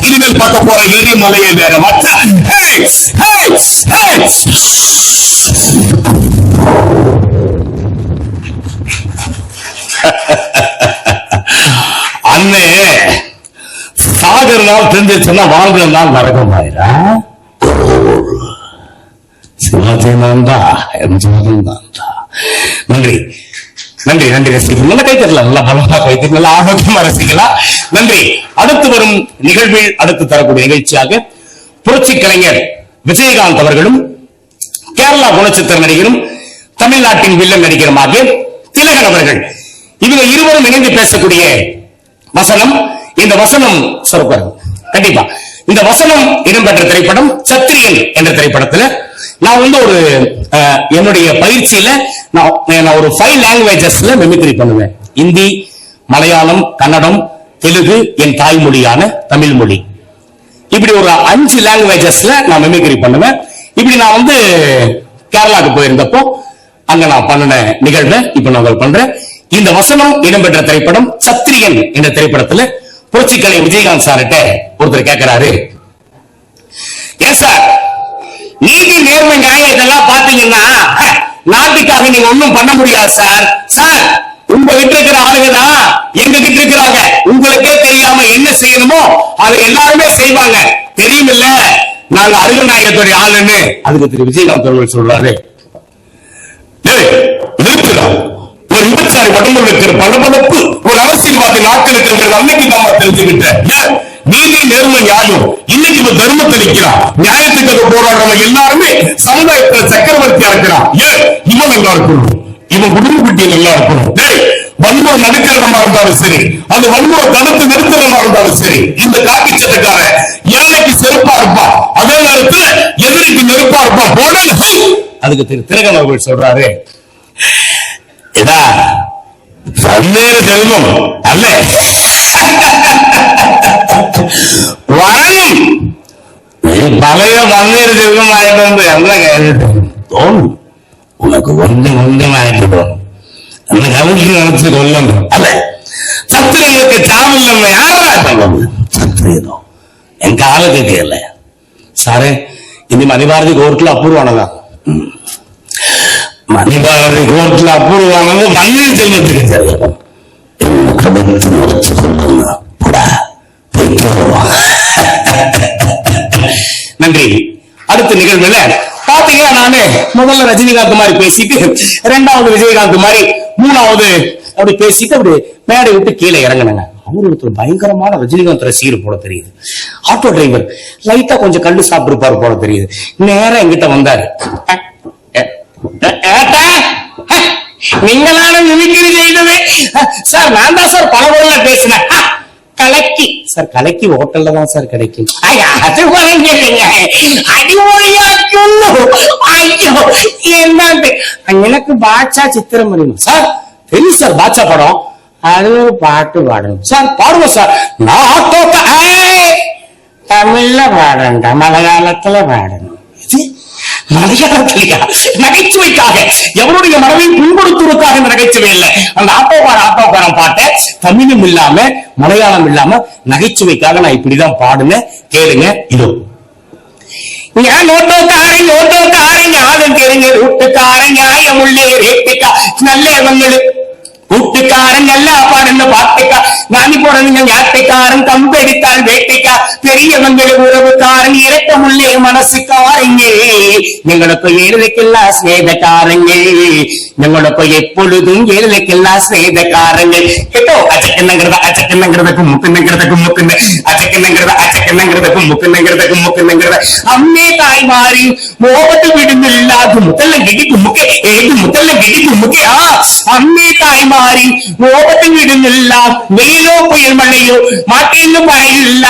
இனிமேல் பார்க்க போற எரிமலையை வேற அண்ணே சாகர நாள் தெரிஞ்சிச்சுன்னா வாழ்கிற நாள் நரகமாயிரா. சிவாஜினான்டா எம்ஜிஆர்தான்டா. நன்றி நன்றி நன்றி. ரசிக்கலாம், நல்லா கை தரலாம், நல்லா பலமா கை தரலாம், நல்லா ஆரோக்கியமா ரசிக்கலாம். நன்றி. அடுத்து வரும் நிகழ்வில் அடுத்து தரக்கூடிய நிகழ்ச்சியாக புரட்சி கலைஞர் விஜயகாந்த் அவர்களும் கேரளா குணச்சித்திர நடிகரும் தமிழ்நாட்டின் வில்லன் நடிகருமாக திலகன் அவர்கள் இவங்க இருவரும் இணைந்து பேசக்கூடிய வசனம். இந்த வசனம் சொற்கள் கண்டிப்பா இந்த வசனம் இடம்பெற்ற திரைப்படம் சத்திரியன் என்ற திரைப்படத்துல நான் ஒரு என்னுடைய பயிற்சியில நான் ஒரு 5 லாங்குவேஜஸ்ல மிமிக்ரி பண்ணுவேன். இந்தி, மலையாளம், கன்னடம், தெலுங்கு, என் தாய்மொழியான தமிழ் மொழி, இப்படி ஒரு 5 லாங்குவேஜஸ்ல நான் மிமிக்ரி பண்ணுவேன். இப்படி நான் கேரளாவுக்கு போயிருந்தப்போ அங்க நான் பண்ணின நிகழ்வை இப்ப நான் பண்றேன். இந்த வசனம் இடம்பெற்ற திரைப்படம் சத்திரியன் என்ற திரைப்படத்துல புரட்சிக்கலை விஜயகாந்த் சார்கிட்ட ஒருத்தர் கேட்கிறாரு, ஏன் சார் நீதி நேர்மை நியாயம் இதெல்லாம் பாத்தீங்கன்னா நாட்டுக்காக நீங்க ஒண்ணும் பண்ண முடியாது சார். சார் உங்க கிட்ட இருக்கிற ஆளுங்க தான் எங்க கிட்ட இருக்கிறாங்க. உங்களுக்கே தெரியாம என்ன செய்யணுமோ அதை எல்லாருமே செய்வாங்க. தெரியுமில்ல நாங்க அருகநாயகத்துடைய ஆளுன்னு. அதுக்கு திரு விஜயகாந்த் அவர்கள் சொல்றாரு, ஒரு விபச்சாரி உடம்புல இருக்கிற பளபளப்பு ஒரு அரசியல்வாதி நாட்டில் இருக்கிற அன்னைக்கு நம்ம தெரிஞ்சுக்கிட்டேன். நீதி நேர்மை நியாயம் இன்னைக்கு இவன் தர்மத்தை நிற்கிறான். நியாயத்துக்காக போராடுறவங்க எல்லாருமே சமுதாயத்தில் சக்கரவர்த்தியா இருக்கிறான். இவன் நல்லா இருக்கணும், இவன் குடும்ப குட்டி நல்லா இருக்கணும். வன்முறை நடுக்கிறதமா இருந்தாலும் சரி, அந்த வன்முறை தடுத்து நிறுத்துறதா இருந்தாலும் சரி, இந்த காக்கி சட்டக்கார ஏழைக்கு செருப்பா இருப்பான், அதே நேரத்தில் எதிரிக்கு நெருப்பா இருப்பான். அதுக்கு திலகன் அவர்கள் சொல்றாரு, இதா சந்தேக செல்வம் அல்ல வரணும். பழைய பன்னீர் செல்வம் ஆயிட்டு வந்து எல்லாம் கேட்டு தோணும் உனக்கு கொஞ்சம் கொஞ்சம் ஆயிட்டு தோணும். அந்த கலந்து நினைச்சு கொள்ளணும். அல்ல சத்திரியனுக்கு சாமில் நம்ம யாரா சொல்லுங்க. சத்திரியனோ என் காலுக்கு கேட்கல சாரே. இந்த மணிபாரதி கோர்ட்ல அப்ரூவானதான். மணிபாரதி கோர்ட்ல அப்ரூவானது பன்னீர் செல்வத்துக்கு தெரியும். கபத்து முடிச்சு கொள்ளுங்க. நன்றி. அடுத்த நிகழ்வுல பாத்தீங்கன்னா நானு முதல்ல ரஜினிகாந்த் மாதிரி பேசிட்டு, 2வது விஜயகாந்த் மாதிரி, 3வது அப்படி பேசிட்டு அப்படி மேடை விட்டு கீழே இறங்கினாங்க. அவரு ஒருத்தர் பயங்கரமான ரஜினிகாந்த் ரசிகர் போல தெரியுது. ஆட்டோ டிரைவர் லைட்டா கொஞ்சம் கண்டு சாப்பிட்டுருப்பாரு போல தெரியுது. நேரம் எங்கிட்ட வந்தாரு. நீங்களான மிமிக்ரி செய்தது சார். நான் தான் சார் பல ஊர்ல பேசினேன். கலக்கி சார், கலக்கி ஹோட்டல்ல தான் சார் கிடைக்கும். அது என்னது எனக்கு பாட்சா சித்திரம் முடியுமா சார்? தெரியும் சார் பாட்சா படம். அது ஒரு பாட்டு பாடணும் சார். பாடுவோம் சார். நான் தமிழ்ல பாடண்டா, மலையாளத்துல பாடணும். மலையாளத்திலேயா? நகைச்சுவைக்காக, எவருடைய மனதையும் புண்படுத்துவதற்காக நகைச்சுவை இல்லை. அந்த ஆட்டோக்காரன் பாட்டை தமிழும் இல்லாம மலையாளம் இல்லாம நகைச்சுவைக்காக நான் இப்படிதான் பாடுனேன். கேளுங்க. இதோ நான் ஓட்டோக்காரன் யாரும் தெரிஞ்ச ரூட்டுக்காரன் நியாயம் உள்ளே ரேட்டுக்கா நல்லவங்களு கூட்டுக்காரன் நல்லா பாடுன்னு பாட்டுக்கா நானி போறதுங்க ஞாட்டுக்காரன் கம்பெடித்தால் வேட்டைக்கா பெரியவங்களு உறவுக்காரன் இறக்கமுள்ளே மனசுக்காரங்க எங்களுக்கு ஏழுதைக்கெல்லாம் ஸ்நேகக்காரங்க எங்களுக்கு எப்பொழுதும் ஏழுதைக்கெல்லாம் ஸ்நேகக்காரங்க கேட்டோ அச்சக்கென்னங்கிறதுக்கும் முக்குன்னுங்கிறதுக்கும் அம்மே தாய் மாறி மோபட்டு விடுந்து இல்லாது முதல்ல கிடிக்கு முக்கே ஏது முதல்ல கிடிக்கு முக்கே அம்மே தாய் மாறி மோபட்டு விடுന്നില്ല വെയിലോ പുയൽ മഴയോ മാറ്റേന്നും മഴയില്ല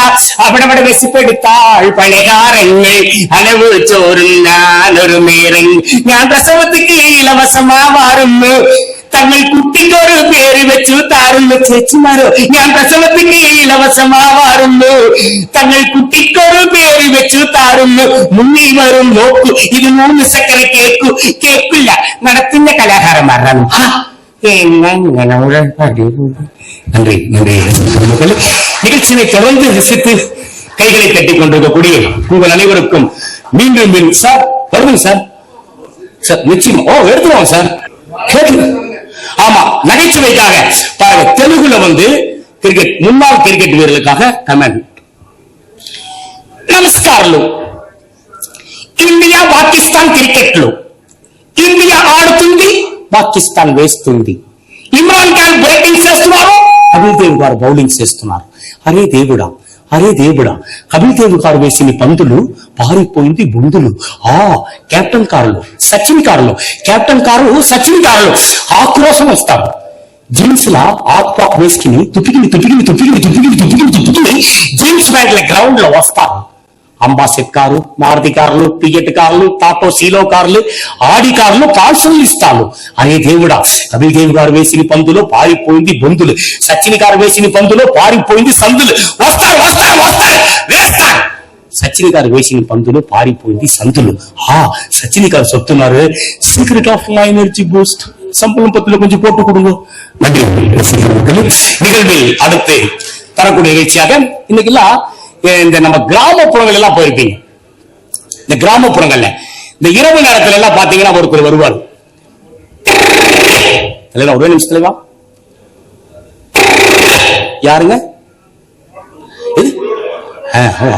അവിടെ വിശപ്പെടുത്താൾ പഴകാരങ്ങൾ അലവ് ചോറുന്നാനൊരു നേരം ഞാൻ പ്രസവത്തിക്ക് ഇലവസമാ മാറുന്നു തങ്ങൾ കുട്ടിക്കൊരു പേര് വെച്ചു താരുന്നു ചേച്ചിമാരോ ഞാൻ പ്രസവത്തിക്ക് ഇലവസമാ മാറുന്നു തങ്ങൾ കുട്ടിക്കൊരു പേര് വെച്ചു താരുന്നു മുന്നിൽ വരും നോക്കൂ ഇത് 3 സെക്കൻഡ് കേൾക്കില്ല നടത്തുന്ന കലാകാരന്മാരാണ്. நன்றி நன்றி. நிகழ்ச்சியை தொடர்ந்து ரசித்து கைகளை கட்டிக் கொண்டிருக்கக்கூடிய உங்கள் அனைவருக்கும் மீண்டும் சார் வருங்க சார். சார் நிச்சயம் எடுத்துருவோம் சார். ஆமா, நகைச்சுவைக்காக பாருங்க, தெலுங்குல கிரிக்கெட் முன்னாள் கிரிக்கெட் வீரர்களுக்காக கமெண்ட். నమస్కారాలు. ఇండియా పాకిస్తాన్ క్రికెట్ లో ఇండియా ఆడుతుంది, పాకిస్తాన్ వేస్తుంది. ఇమ్రాన్ ఖాన్ బ్యాటింగ్ చేస్తున్నారు, కపిల్ దేవ్ గారు బౌలింగ్ చేస్తున్నారు. అరే దేవుడా, అరే దేవుడా, కపిల్ దేవ్ గారు వేసిన పందులు పారిపోయింది బొందులు. కెప్టెన్ కారులో సచిన్ కారులో, కెప్టెన్ కారు సచిన్ కారులో ఆక్రోశం వస్తారు. జీన్స్ లా ఆక్ వేసుకుని తుపికిని జీన్స్ ప్యాంట్ల గ్రౌండ్ లో వస్తారు. అంబాసిడర్ కారు, మారుతి కార్లు, టికెట్ కార్లు, టాటో సీలో కార్లు, ఆడి కార్లు, పార్సల్ ఇస్తాను. అరే దేవుడా, కపిల్ దేవ్ గారు వేసిన పందులో పారిపోయింది బొందులు, సచిన్ గారు వేసిన పందులో పారిపోయింది సందులు. వస్తారు వస్తారు వస్తారు వేస్తారు. సచిన్ గారు వేసిన పందులో పారిపోయింది సందులు. சச்சினி கார் சொத்துனாரு. Secret of my energy boost சம்பளம் பத்துல கொஞ்சம் போட்டு கொடுங்க. நன்றி. நிகழ்வில் அடுத்து தரக்கூடிய நிகழ்ச்சியாக இன்னைக்கு இந்த நம்ம கிராமப்புறங்கள் எல்லாம் போயிருப்பீங்க. இந்த கிராமப்புறங்கள்ல இந்த இரவு நேரத்துல எல்லாம் பாத்தீங்கன்னா ஒருத்தர் வருவார். ஒரே நிமிஷத்துல யாருங்க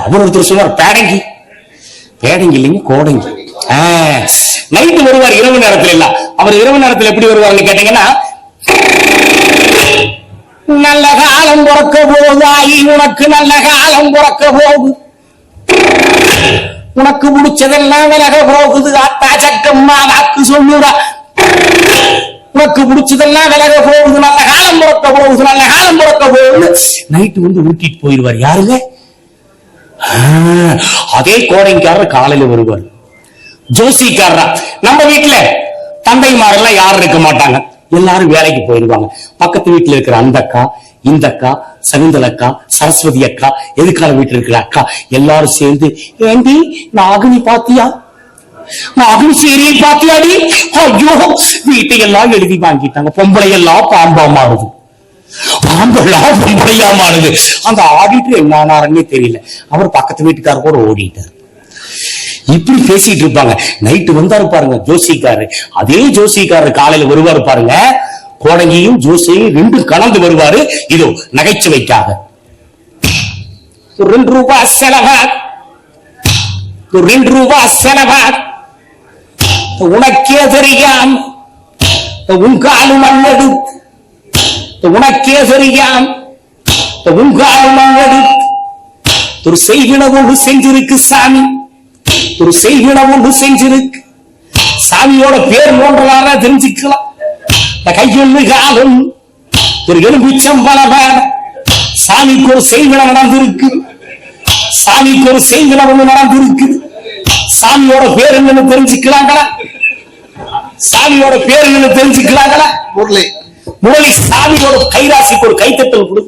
அவர் ஒருத்தர் சொல்லுவார், பேடங்கி. பேடங்கி இல்லைங்க, கோடங்கி. நைட்டு வருவார் இரவு நேரத்துல எல்லாம். அவர் இரவு நேரத்துல எப்படி வருவாருன்னு கேட்டீங்கன்னா, நல்ல காலம் பிறக்க போதாயி, உனக்கு நல்ல காலம் பிறக்க போகுது, உனக்கு பிடிச்சதெல்லாம் விலக போகுது, அத்தா சக்கம்மா வாக்கு சொல்லுடா, உனக்கு பிடிச்சதெல்லாம் விலக போகுது, நல்ல காலம் பிறக்க போகுது, நல்ல காலம் பிறக்க போகுது. நைட்டு ஊட்டிட்டு போயிடுவார். யாருங்க? அதே கோடைக்காரர் காலையில வருவார். ஜோசிக்காரரா, நம்ம வீட்டுல தந்தைமாரெல்லாம் யாரும் இருக்க மாட்டாங்க, எல்லாரும் வேலைக்கு போயிடுவாங்க. பக்கத்து வீட்டுல இருக்கிற அந்த அக்கா, இந்த அக்கா, சகுந்தல் அக்கா, சரஸ்வதி அக்கா, எதுக்கால வீட்டுல இருக்கிற அக்கா எல்லாரும் சேர்ந்து, ஏண்டி நாகினி பாத்தியா, நாகினி சீரியல் பாத்தியாடி, ஐயோ வீட்டையெல்லாம் எழுதி வாங்கிட்டாங்க, பொம்பளை எல்லாம் பாம்பா மாறுது, பாம்பெல்லாம் பொம்பளையா மாறுது. அந்த ஆடிட்டர் என்ன தெரியல, அவர் பக்கத்து வீட்டுக்காரர் கூட ஓடிட்டார். இப்படி பேசிட்டு இருப்பாங்க. நைட்டு வந்தாரு பாருங்க ஜோசிக்காரு. அதே ஜோசிக்காரர் காலையில வருவாரு பாருங்க. கோடங்கியும் ஜோசியும் ரெண்டும் கலந்து வருவாரு. இதோ நகைச்சுவைக்காக. 2 ரூபாய் செலவா, 2 ரூபாய் செலவா, உனக்கே தெரியாம் உங்காலு மண்ணெடு, உனக்கே தெரியாம் உங்காலு மண்ணெடு. ஒரு செய்வின ஒன்று செஞ்சிருக்கு சாமி, ஒரு செய்வின ஒன்று செஞ்சிருக்கு. சாமியோட பேர் மூன்றலாரா தெரிஞ்சுக்கலாம். கையொன்று காலம் ஒரு எலும்பிச்சம் பல சாமிக்கு ஒரு செய்வின நடந்திருக்கு, சாமிக்கு ஒரு செய்வின ஒன்று நடந்திருக்கு. சாமியோட பேர் என்னன்னு தெரிஞ்சுக்கலாங்களா? சாமியோட பேர் என்னன்னு தெரிஞ்சுக்கலாங்களா? முரளி சாமியோட கைராசிக்கு ஒரு கைத்தட்டல் கொடு.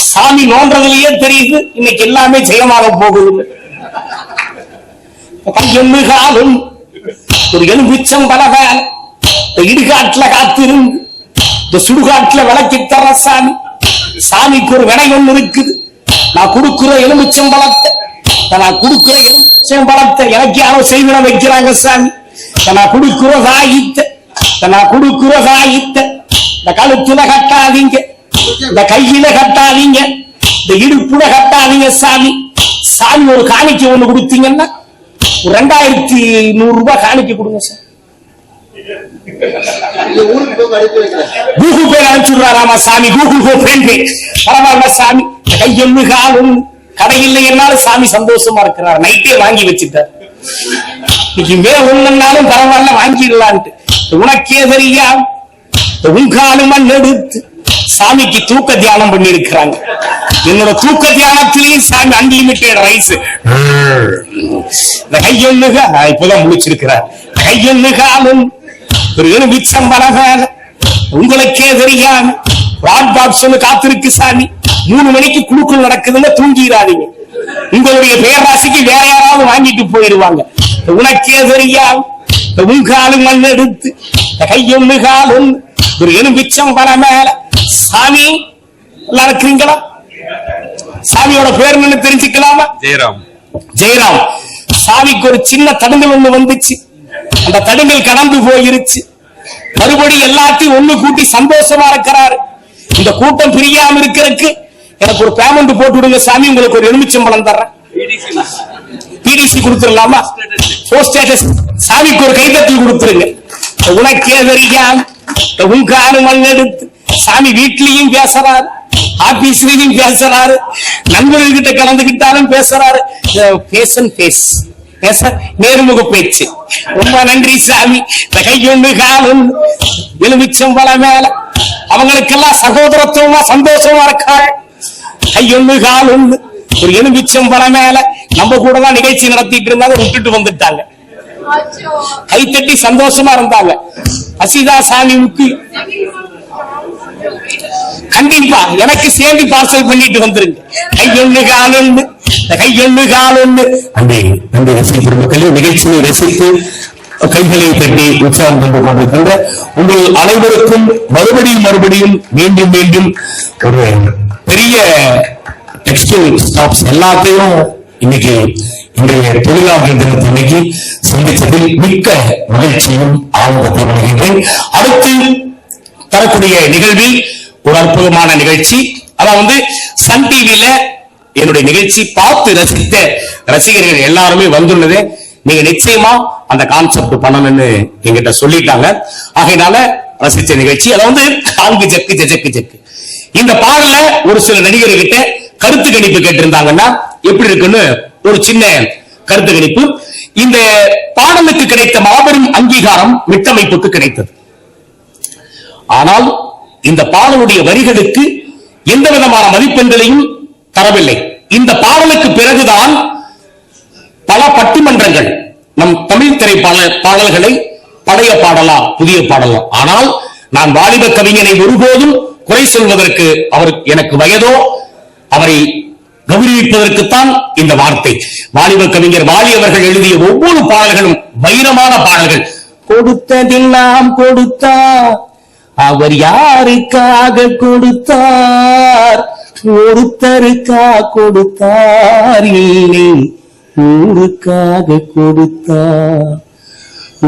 சாமி நோன்றதுலயே தெரியுது இன்னைக்கு எல்லாமே ஜெயமாக போகுது. கையொன்று காலும் ஒரு எலும்பிச்சம் பலகால், இடுகாட்டுல காத்திருந்து இந்த சுடுகாட்டுல விளக்கி தர சாமி. சாமிக்கு ஒரு வினை ஒண்ணு இருக்குது. நான் கொடுக்குற எலுமிச்சம் பழத்தை, நான் கொடுக்குற எலுமிச்சம் பழத்தை எனக்கு யாரோ செய்வின வைக்கிறாங்க சாமி. நான் கொடுக்குற சாயித்த, நான் கொடுக்குற சாயித்த இந்த கழுத்துல கட்டாதீங்க, இந்த கையில கட்டாதீங்க, இந்த இடுப்புல கட்டாதீங்க சாமி. சாமி ஒரு காணிக்கை ஒண்ணு கொடுத்தீங்கன்னா 2100 ரூபாய் காணிக்கை கொடுங்க சார். கூகுள் பே அனுப்பிச்சுடுறாராமா சாமி, கூகுள் பே பேன்பே. பரவாயில்ல சாமி, கையெண்ணு காலும் கடையில் என்னாலும் சாமி சந்தோஷமா இருக்கிறார். நைட்டே வாங்கி வச்சுட்டார். இன்னைக்கு மே ஒண்ணுனாலும் பரவாயில்ல வாங்கிடலான்ட்டு. உனக்கே தெரியா உங்காலும் மண் எடுத்து சாமிக்கு தூக்க தியானம் பண்ணி இருக்கிறாங்க. என்னோட தூக்க தியானத்திலேயும் சாமி அன்லிமிட்டெட் ரைஸ். கையொன்னுக இப்பதான் முடிச்சிருக்கிறார். கையொன்னுகாலும் ஒரு எலுமிச்சம் பலகால உங்களுக்கே தெரியாம ராட் பாக்ஸ் ஒண்ணு காத்திருக்கு சாமி. 3 மணிக்கு குழுக்கள் நடக்குதுன்னு தூங்கிடாதீங்க. உங்களுடைய பேராசிக்கு வேற யாராவது வாங்கிட்டு போயிடுவாங்க. உனக்கே தெரியாம உங்காலும் மண் எடுத்து கையொன்னுகாலும் ஒரு எலுமிச்சம் பல மேல சாமி நல்லா இருக்கிறீங்களா? சாமியோட பேர் என்னன்னு தெரிஞ்சுக்கலாமா? ஜெயராம். ஜெயராம். சாமிக்கு ஒரு சின்ன தடுங்கல் ஒண்ணு வந்துச்சு. அந்த தடுங்கல் கடந்து போயிருச்சு. மறுபடி எல்லாத்தையும் ஒண்ணு கூட்டி சந்தோஷமா இருக்கிறாரு. இந்த கூட்டம் பிரியாம இருக்கிறதுக்கு எனக்கு ஒரு பேமெண்ட் போட்டு விடுங்க சாமி, உங்களுக்கு ஒரு எலுமிச்சம்பழம் தர்றேன். பிடிசி கொடுத்துடலாமா? சாமிக்கு ஒரு கைதட்டல் கொடுத்துருங்க. உனக்கே தெரியாம உங்கானு மண் எடுத்து சாமி வீட்லயும் பேசுறாரு, ஆபீஸ்லயும் பேசுறாரு, நண்பர்கள்கிட்ட கலந்துகிட்டாலும் பேசுறாரு. பேச நேர்முக பேச்சு. ரொம்ப நன்றி சாமி. கையொண்டு காலம் எலுமிச்சம்பழம் மேல அவங்களுக்கெல்லாம் சகோதரத்துவமா சந்தோஷமா இருக்காரு. கையொண்டு காலம் ஒரு எலுமிச்சம்பழம் மேல நம்ம கூட தான் நிகழ்ச்சி நடத்திட்டு இருந்தாங்க, விட்டுட்டு வந்துட்டாங்க. கைத்தட்டி சந்தோஷமா இருந்தாங்க. அசிதா சாமிக்கு கண்டிப்பா எனக்கு சேர்ந்து பார்சல் பண்ணிட்டு வந்துருங்க. கையொன்று காலொன்று கையொன்று காலொன்று. அந்த ரசிகர்கள் நிகழ்ச்சியை ரசித்து கைகளை தட்டி உற்சாகம் கொண்டு கொண்டிருக்கின்ற உங்கள் அனைவருக்கும் மறுபடியும் மீண்டும் ஒரு பெரிய டெக்ஸ்டைல் ஸ்டாப்ஸ் எல்லாத்தையும் இன்னைக்கு இன்றைய தொழிலாளர்கள் தினத்தன்னைக்கு சந்தித்ததில் மிக்க மகிழ்ச்சியும் ஆனந்தத்தை வருகின்றேன். அடுத்து தரக்கூடிய நிகழ்வில் ஒரு அற்புதமான நிகழ்ச்சி. அதாவது சன் டிவில என்னுடைய நிகழ்ச்சி பார்த்து ரசித்த ரசிகர்கள் எல்லாருமே வந்துள்ளது. நீங்க நிச்சயமா அந்த கான்செப்ட் பண்ணணும்னு என்கிட்ட சொல்லிட்டாங்க. ஆகையினால ரசிச்ச நிகழ்ச்சி. அதாவது காங்கு ஜக்கு ஜக்கு ஜக்கு. இந்த பாடல ஒரு சில நடிகர்கிட்ட கருத்து கணிப்பு கேட்டிருந்தாங்கன்னா எப்படி இருக்குன்னு ஒரு சின்ன கருத்து கணிப்பு. இந்த பாடலுக்கு கிடைத்த மாபெரும் அங்கீகாரம் மிட்டமைப்புக்கு கிடைத்தது. ஆனால் இந்த பாடலுடைய வரிகளுக்கு எந்த விதமான மதிப்பெண்களையும் தரவில்லை. இந்த பாடலுக்கு பிறகுதான் பல பட்டிமன்றங்கள் நம் தமிழ் பாடல்களை பழைய பாடலா புதிய பாடலா. ஆனால் நான் வாலிப கவிஞனை ஒருபோதும் குறை சொல்வதற்கு அவர் எனக்கு வயதோ அவரை கௌரவிப்பதற்குத்தான் இந்த வார்த்தை. வாலிப கவிஞர் வாலி அவர்கள் எழுதிய ஒவ்வொரு பாடல்களும் வைரமான பாடல்கள். கொடுத்ததெல்லாம் கொடுத்தார், அவர் யாருக்காக கொடுத்தார், ஒருத்தருக்காக கொடுத்தார், இல்லை ஊருக்காக கொடுத்தார்,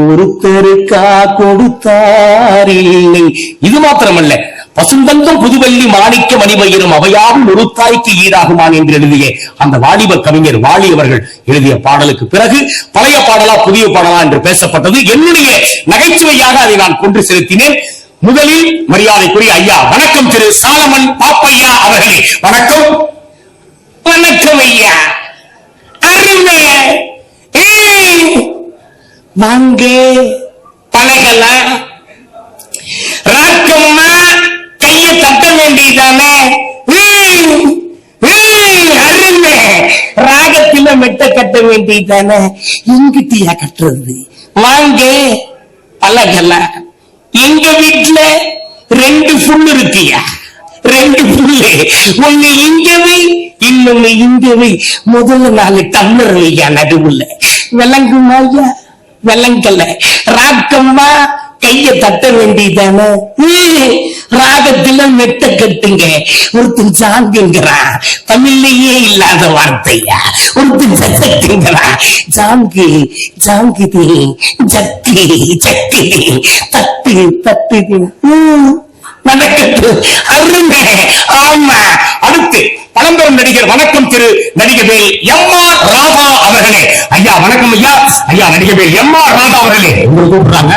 ஒருத்தருக்காக கொடுத்தார், இல்லை. இது மாத்திரமல்ல, பசுந்தந்தம் புதுவெள்ளி மாணிக்க மணிவயிரும் அவையாவும் ஒரு தாய்க்கு ஈடாகுமான் என்று எழுதிய அந்த வாலிப கவிஞர் வாலி அவர்கள் எழுதிய பாடலுக்கு பிறகு பழைய பாடலா புதிய பாடலா என்று பேசப்பட்டது. என்னுடைய நகைச்சுவையாக அதை நான் கொண்டு செலுத்தினேன். முதலில் மரியாதைக்குரிய ஐயா வணக்கம் திரு சாலமன் பாப்பையா அவர்களே வணக்கம். வணக்கம் ஐயா. அருமை. வாங்க பழகலா. ராக்கம்மா கைய தட்ட வேண்டியதானே. அருமை. ராகத்தில மெட்ட கட்ட வேண்டியதானே. எங்கிட்டியா கட்டுறது. வாங்க பழகலா. எங்க வீட்டுல 2 புல் இருக்கியா. 2 புல்லு. ஒண்ணு இங்கவை இன்னொன்னு இங்கவை. முதல்ல 4 டம்ளர் வையா நடுவுல. விளங்குமா ஐயா? விளங்கல. ராக்கம்மா கைய தட்ட வேண்டியதானே. ராகத்துல மெட்ட கட்டுங்க. ஒருத்தன் ஜாங்குங்கிறான். தமிழ்லயே இல்லாத வார்த்தையா. ஒருத்தன் ஜக்குங்கிறான். ஜாங்கு ஜாங்குது ஜக்கு ஜக்கு தட்டு தட்டுது நடக்கட்டு. அருமை. ஆமா. அடுத்து பழம்பெரும் நடிகர் வணக்கம் திரு நடிகவேல் எம்.ஆர். ராதா அவர்களே. ஐயா வணக்கம் ஐயா. ஐயா நடிகவேல் எம்.ஆர். ராதா அவர்களே உங்களை கூப்பிடுறாங்க.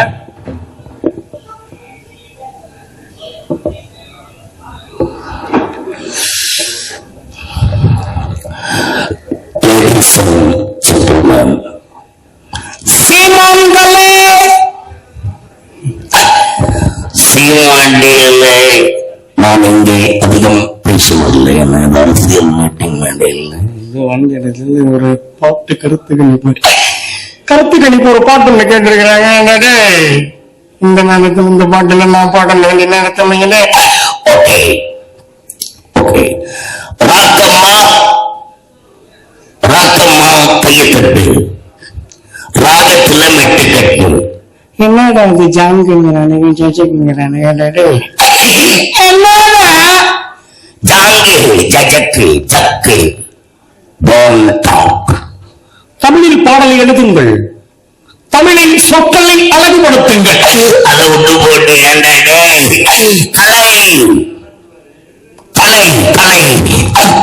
சீமான்களே சீமாண்டிகளே நான் இங்கே அதிகம் பேசுவதில்லை. என்ன அரசியல் மீட்டிங் வேண்டியில்லை. ஒரு பாட்டு கருத்து கணிப்பு ஒரு பாட்டு ஒண்ணு கேட்டிருக்கிறாங்க. இந்த நேரத்தில் இந்த பாட்டுல நான் பாட வேண்டிய நேரத்தில் ஓகே ஓகே. ராக்கம்மா ராக்கம்மா கையத்தட்டு. ராகத்துல மெட்டு கட்டு. என்னடா இது ஜாங்குங்கிறானே ஜஜக்குங்கிறானே. என்னடா ஜாங்கு ஜஜக்கு ஜக்கு போன் டாக். தமிழில் பாடலை எழுதுங்கள், தமிழில் சொற்களை அழகுபடுத்துங்கள். அதை ஒன்று போட்டு கலை கலை கலை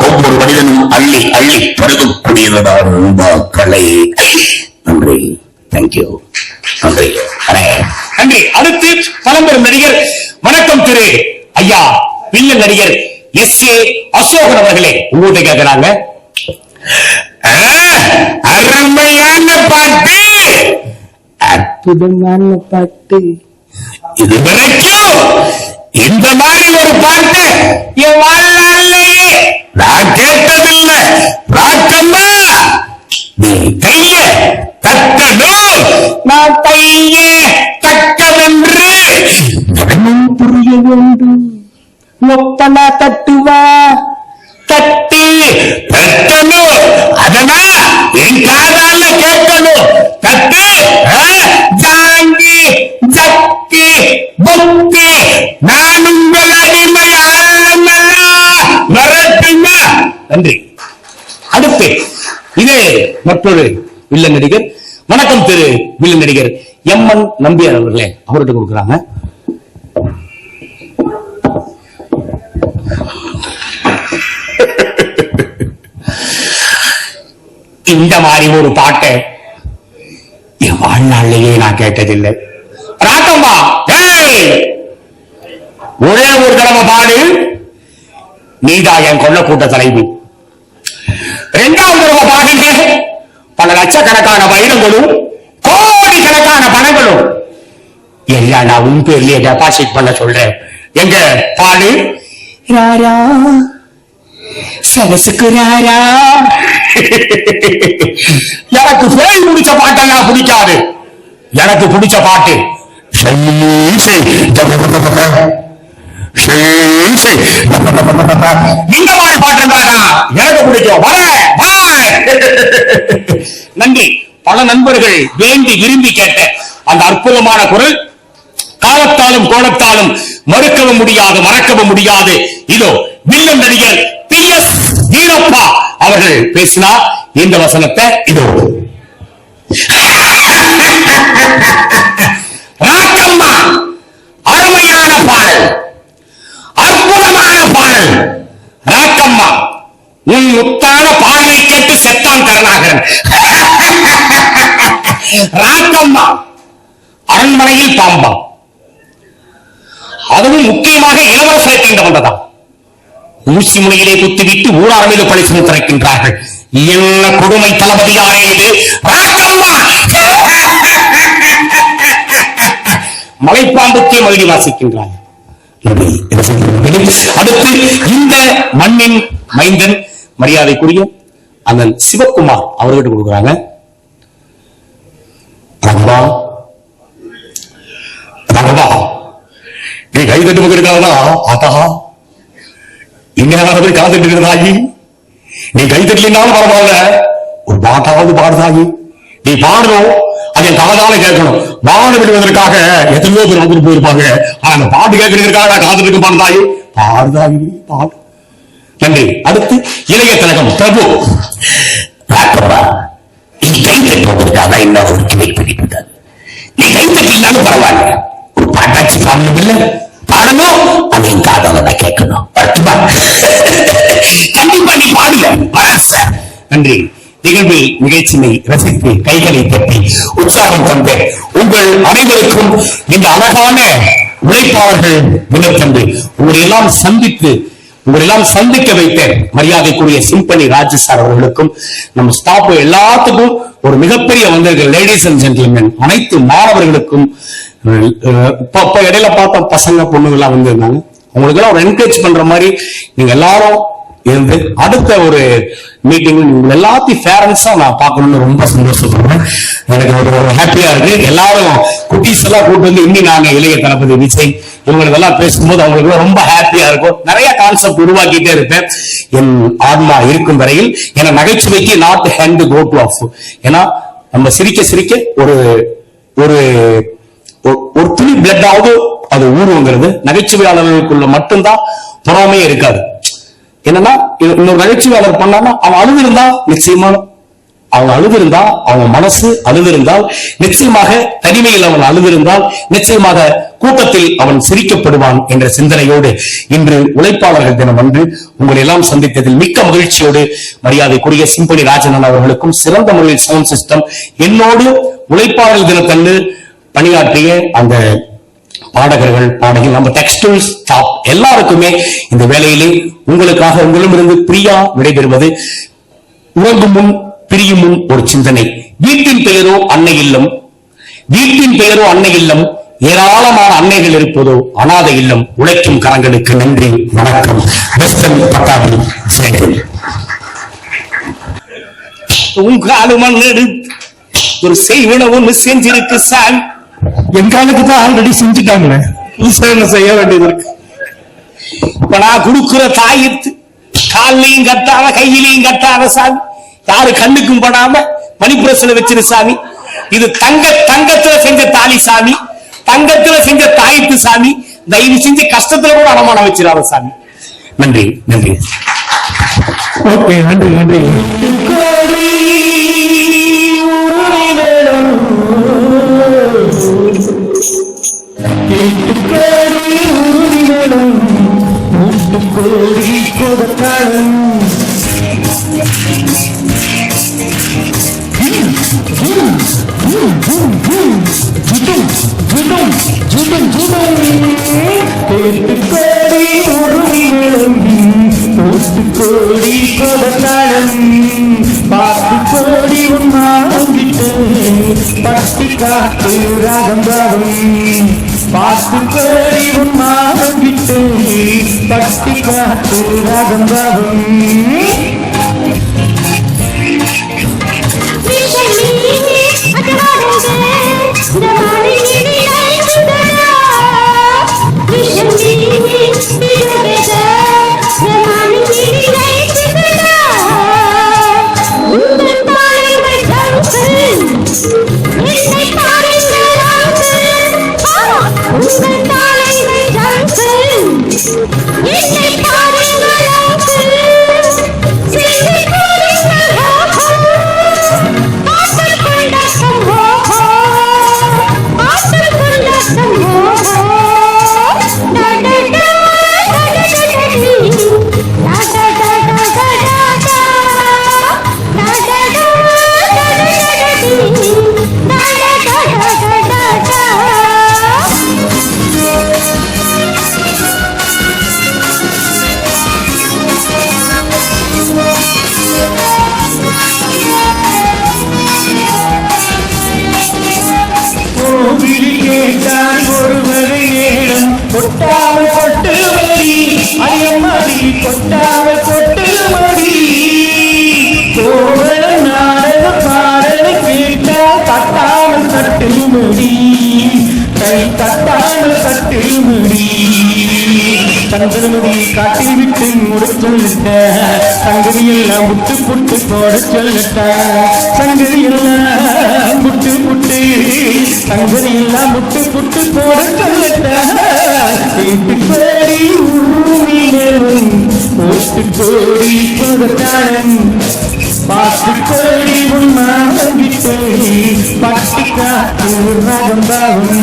ஒவ்வொரு மனிதனும் அள்ளி அள்ளி பருகக்கூடியதான் கலை. நன்றி, தேங்க்யூ, நன்றி நன்றி. அடுத்து பழம்பெரும் நடிகர் வணக்கம் திரு ஐயா வில்லன் நடிகர் S.A. அசோகன் அவர்களே உங்கள்கிட்ட கேட்கிறாங்க. அருமையான பாட்டு, அற்புதமான பாட்டு, இதுவரைக்கும் இந்த மாதிரி ஒரு பாட்டு என் வாழ்நாளிலேயே நான் கேட்டதில்லை. ராக்கம்மா நீ கைய தட்டணும், நான் கைய தட்டவென்று நடனம் புரிய வேண்டும். ஒப்பனா தட்டுவா தட்டி தட்டணும், அதனா என் காதால கேட்கணும். தட்டு ஜாங்கி ஜக்கி புக்கி, நான் உங்கள் அடிமை வரட்டுமா. நன்றி. அடுத்து இதே மற்றொரு வில்லன் நடிகர் வணக்கம் திரு வில்லன் நடிகர் M.N. நம்பியார் அவர்களே அவர்கிட்ட கொடுக்குறாங்க. இந்த மாதிரி ஒரு பாட்டை என் வாழ்நாளிலேயே நான் கேட்டதில்லை. ராக்கம்மா ஒரே ஒரு தடவை பாடு, நீதான் என் கொள்ள கூட்ட தலைவி. இரண்டாவது தடவை பாடுங்க, பல லட்சக்கணக்கான வைரங்களும் கோடிக்கணக்கான பணங்களும் எல்லாம் நான் உன் பேர்லயே டெபாசிட் பண்ண சொல்றேன். எங்க பாடு, ராரா சரசுக்கு ராரா. எனக்கு பேய் முடிச்ச பாட்டெல்லாம் பிடிக்காது, எனக்கு பிடிச்ச பாட்டு இந்த மாதிரி பாட்டு எனக்கு பிடிக்கும். நன்றி. பல நண்பர்கள் வேண்டி விரும்பி கேட்ட அந்த அற்புதமான குரல் காலத்தாலும் கோணத்தாலும் மறுக்கவும் முடியாது, மறக்கவும் முடியாது. இதோ வில்லன் நடிகர் P.S. வீரப்பா அவர்கள் பேசினார் இந்த வசனத்தை. இதோ ராக்கம்மா அருமையான பாடல், அற்புதமான பாடல். ராக்கம்மா உன் முத்தான பாடலை கேட்டு செத்தான் கருணாகரன். ராக்கம்மா அரண்மனையில் பாம்பா, அதுவும் முக்கியமாக இளவரசரை கண்டு வந்ததா. ஊசி முனையிலே குத்திவிட்டு ஊரார் மீது பழி சுமத்திருக்கின்றார்கள். என்ன கொடுமை தளபதியானே இது. ராக்கம்மா மலைப்பாம்புக்கே மகிழி வாசிக்கின்றார். அடுத்து இந்த மண்ணின் மைந்தன் மரியாதைக்குரிய அண்ணன் சிவகுமார் அவர்கிட்ட கொடுக்குறாங்க. ரங்கா ரங்கா நீ கை தட்டு போகிறதா ஆத்தா இன்னும் காத்துட்டு இருக்கிறதாயி. நீ கை தட்டலினாலும் பரவாயில்ல, ஒரு பாட்டாவது பாடுதாயி. நீ பாடணும், அதை காதால கேட்கணும். பாடு விடுவதற்காக எத்தனையோ பேர் வந்துட்டு போயிருப்பாங்க. அந்த பாட்டு கேட்கறதுக்காக நான் காத்துட்டு இருக்க பாடுதாயி, பாடுதாயி பாடு. நன்றி. அடுத்து இளைய திலகம் பிரபு. நீ கை தட்டுவதற்காக என்ன ஒரு கிளை பிடிப்பது. நீ கை தட்டினாலும் பரவாயில்ல, ஒரு பாட்டாட்சி பாடணும் இல்லை, பாடணும், அதை காதால கேட்கணும். கண்டிப்பா நீ பாடுங்க. நன்றி. நிகழ்வில் நிகழ்ச்சியை ரசித்து கைகளை தட்டி உற்சாகம் தந்து உங்கள் அனைவருக்கும் இந்த அழகான உழைப்பாளர்கள் வினத்தந்து உங்களெல்லாம் சந்திக்க வைத்த மரியாதைக்குரிய சிம்பனி ராஜு சார் அவர்களுக்கும் நம்ம ஸ்டாஃப் எல்லாத்துக்கும் ஒரு மிகப்பெரிய வந்தர்கள் லேடிஸ் அண்ட் ஜென்டில்மேன் அனைத்து மாணவர்களுக்கும் இப்ப இடையில பார்த்த பசங்க பொண்ணுங்கெல்லாம் வந்திருந்தாங்க. உங்களுக்கு எல்லாம் ஒரு என்கரேஜ் பண்ற மாதிரி நீங்க எல்லாரும் இருந்து அடுத்த ஒரு மீட்டிங் உங்க எல்லாத்தையும் பேரண்ட்ஸா நான் பார்க்கணும்னு ரொம்ப சந்தோஷப்படுறேன். எனக்கு ஒரு ஹாப்பியா இருக்கு. எல்லாரும் குட்டீஸ் எல்லாம் கூட்டு வந்து இன்னி நாங்க இளைய தளபதி விஜய் இவங்களுக்கு எல்லாம் பேசும்போது அவங்களுக்கு ரொம்ப ஹாப்பியா இருக்கும். நிறைய கான்செப்ட் உருவாக்கிட்டே இருப்பேன் என் ஆன்மா இருக்கும் வரையில். ஏன்னா நகைச்சுவைக்கு not hand go to off. ஏன்னா நம்ம சிரிக்க சிரிக்க ஒரு ஒரு ஒரு துளி பிளட் ஆகுது அது ஊருங்கிறது நகைச்சுவையாளர்களுக்குள்ள மட்டும்தான் பொறாமையே இருக்காது. என்னன்னா இன்னொரு நகைச்சுவையாளர் பண்ணான்னா அவன் அழுதிருந்தா நிச்சயமா அவன் அழுதிருந்தா அவன் மனசு அழுதிருந்தால் நிச்சயமாக தனிமையில் அவன் அழுதிருந்தால் நிச்சயமாக கூட்டத்தில் அவன் சிரிக்கப்படுவான் என்ற சிந்தனையோடு இன்று உழைப்பாளர்கள் தினம் அன்று உங்களை எல்லாம் சந்தித்ததில் மிக்க மகிழ்ச்சியோடு மரியாதைக்குரிய சிம்பனி ராஜன் அவர்களுக்கும் சிறந்த முறையில் சவுண்ட் சிஸ்டம் என்னோடு உழைப்பாளர் தினத்தன்று பணியாற்றிய அந்த பாடகர்கள் பாடகர்கள் நம்ம டெக்ஸ்டைல் ஸ்டாப் எல்லாருக்குமே இந்த வேளையிலே உங்களுக்காக உங்களிடமிருந்து பிரியா விடைபெறுவது உறங்கும் முன் பிரியும் முன் ஒரு சிந்தனை. வீட்டின் பெயரோ அன்னை இல்லம், வீட்டின் பெயரோ அன்னை இல்லம், ஏராளமான அன்னைகள் இருப்பதோ அனாதை இல்லம். உழைக்கும் கரங்களுக்கு நன்றி, வணக்கம். வெஸ்டர்ன் பட்டாபி சேகர். உங்காலு மண் எடுத்து ஒரு செய்வின ஒண்ணு செஞ்சிருக்கு சார். என் காலுக்கு தான் ஆல்ரெடி செஞ்சுட்டாங்களே, புதுசா செய்ய வேண்டியது இருக்கு. இப்ப நான் கொடுக்குற தாயத்து காலையும் கட்டாத கையிலையும் கட்டாத சாமி, யாரு கண்ணுக்கும் படாம மணிப்புரசனை வச்சிரு சாமி. இது தங்கத்துல செஞ்ச தாலி சாமி, தங்கத்துல செஞ்ச தாயத்து சாமி. தயவு செஞ்சு கஷ்டத்துல கூட அடமானம் வச்சிடாத சாமி. நன்றி நன்றி. ஓகே, நன்றி நன்றி. கோடி கொடநாளம் பாத்து கோடி உன்னாங்கிட்டு பட்டி காத்து ராகம் ராகம் பாத்து கோடி உன்னாங்கிட்டு பட்டி காத்து ராகம் ராகம் கொட்டாமல் கொட்டு மடி அரியமடி கொட்டாமல் கொட்டு மடி கோவல நாடக பாடல கேட்டால் தட்டாமல் தட்டு மடி கை தட்டாமல் தட்டு மடி சந்திரமதி காட்டி விட்டு முட சொல்லிட்ட சங்கதி எல்லாம் முட்டு புட்டு போட சொல்லிட்ட சங்கதி எல்லாம் முட்டு புட்டு சங்கதி எல்லாம் முட்டு புட்டு போட சொல்லிட்ட கோடி ஊரிலும் ஓட்டு கோடி கொடநாளம் பாட்டு கோடி உன்னாங்கிட்டு பட்டி காத்து ராகம் ராகம்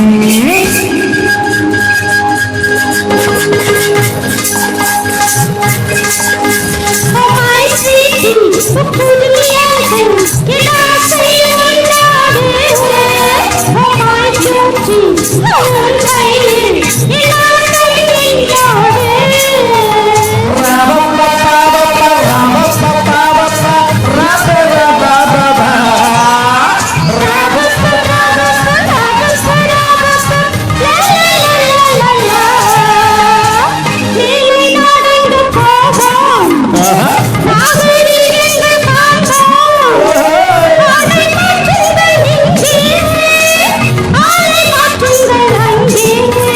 Yeah.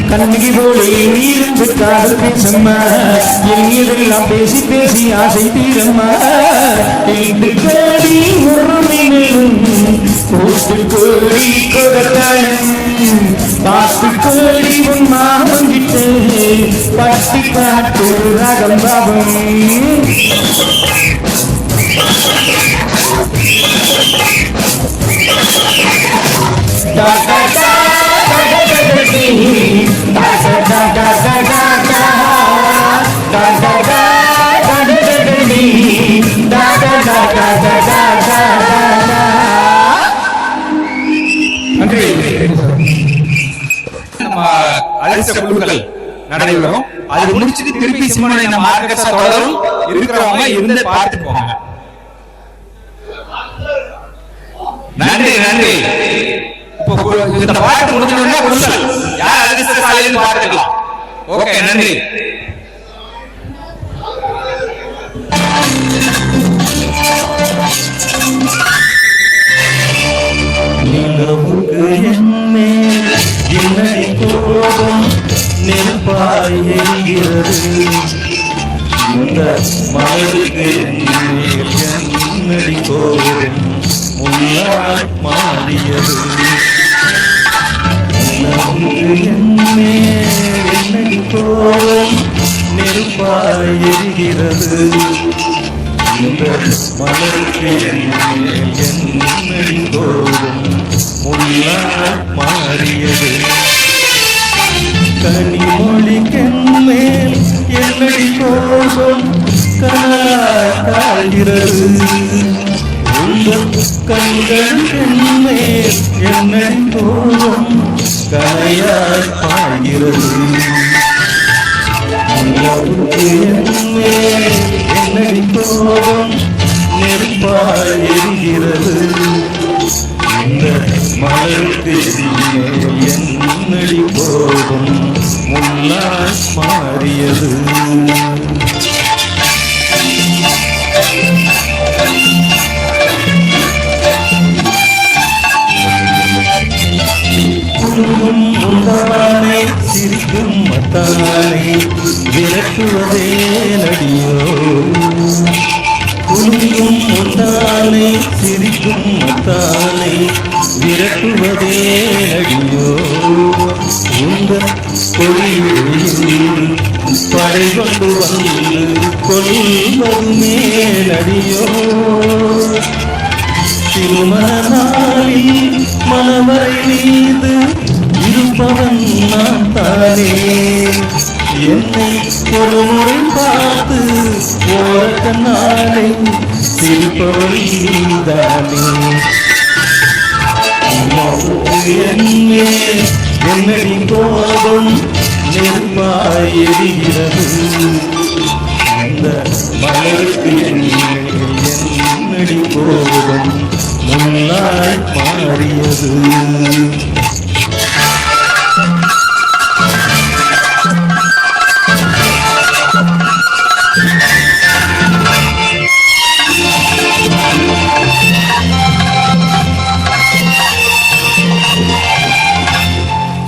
கண்ணகி போலே நீருந்து காதல் பேசம்மா என் இதெல்லாம் பேசி பேசி ஆசை தீரம்மா இன்று கோடி உறவினரும் கூட்டு கோடி கொடுத்தாலும் பாட்டு கோடி உன் மாமங்கிட்டு பட்டி காட்டு ரகம் பாபம் அழைத்த குழுக்கள் நடைபெறும். அது முடிச்சுட்டு திருப்பி சிம்மனை நம்ம ஆர்கெஸ்ட்ரா தொடரும். இருக்கிறவங்க இருந்து பார்த்து போங்க. நன்றி நன்றி. இப்போ இந்த பாட்டு முடிஞ்சோம்னா குழுக்கள் யார் அதிர்ஷ்ட சாலையில பார்த்துக்கலாம். ஓகே நன்றி. நிலவுக்கு என்னே என்னை கோபம் நெருப்பாய் எரிகிறது இந்த மலருக்கு என்னடி கோபம் முன்னாள் மாறியது நிலவுக்கு என்னே என்னடி கோபம் நெருப்பாய் எரிகிறது இந்த மலருக்கு என்னடி கோபம் முன்னாள் மாறியது கனிமொழிக்கென்மேல் என்னடி கோபம் கனலாய் காய்கிறது உங்கள் கண்களுக்கென்மேல் என்னடி கோபம் கனையாய் பாய்கிறது என்மேல் என்னடி கோபம் நெருப்பாய் எரிகிறது இந்த மலருக்கு என்னடி கோபம் முன்னாள் மாறியது குடும்பம் உண்டானே சிரிக்கும் மத்தானே விரட்டுவதே நடியோ குடும்பம் உண்டானே சிரிக்கும் மத்தானே விரட்டுவதே நடியோ உங்கள் கொடியில் படை கொண்டு வந்து கொள்வதுமே நடியோ திருமண நாளில் மணவரை மீது இருப்பவன் நான் தானே என்னை ஒரு முறை பார்த்து ஓரக்க நாளை சிரிப்பவன் நீதானே என்னடி கோபம் நெருப்பாய் எரிகிறது அந்த மலருக்கு என்னடி கோபம் முன்னாள் மாறியது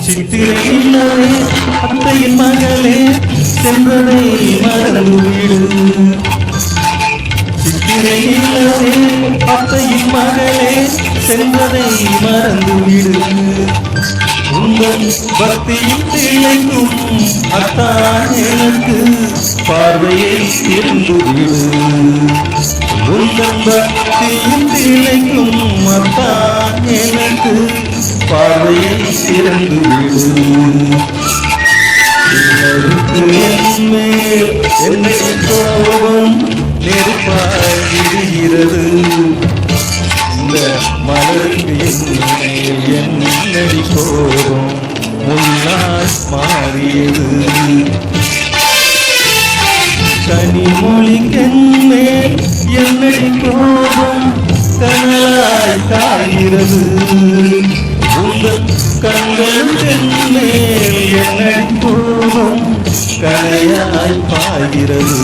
சித்திரையிலே அத்தையின் மகளே சென்றதை மறந்துவிடு சித்திரையிலே அத்தையின் மகளே சென்றதை மறந்துவிடு உங்கள் பக்தியில் திளைக்கும் அத்தான் எனக்கு பார்வையை திருந்துவிடு உங்கள் பக்தியில் திளைக்கும் அத்தான் எனக்கு பார்வையை திறந்துவிடு என்மேல் என்னை கோபம் நெருப்பாய் விடுகிறது இந்த மலருக்கு என்னடி கோபம் முன்னாள் மாறியது கனிமொழிக்கென்மேல் என்னடி கோபம் கனலாய் காய்கிறது உங்கள் கண்களுக்கென்மேல் என்னடி கோபம் கனையாய் பாய்கிறது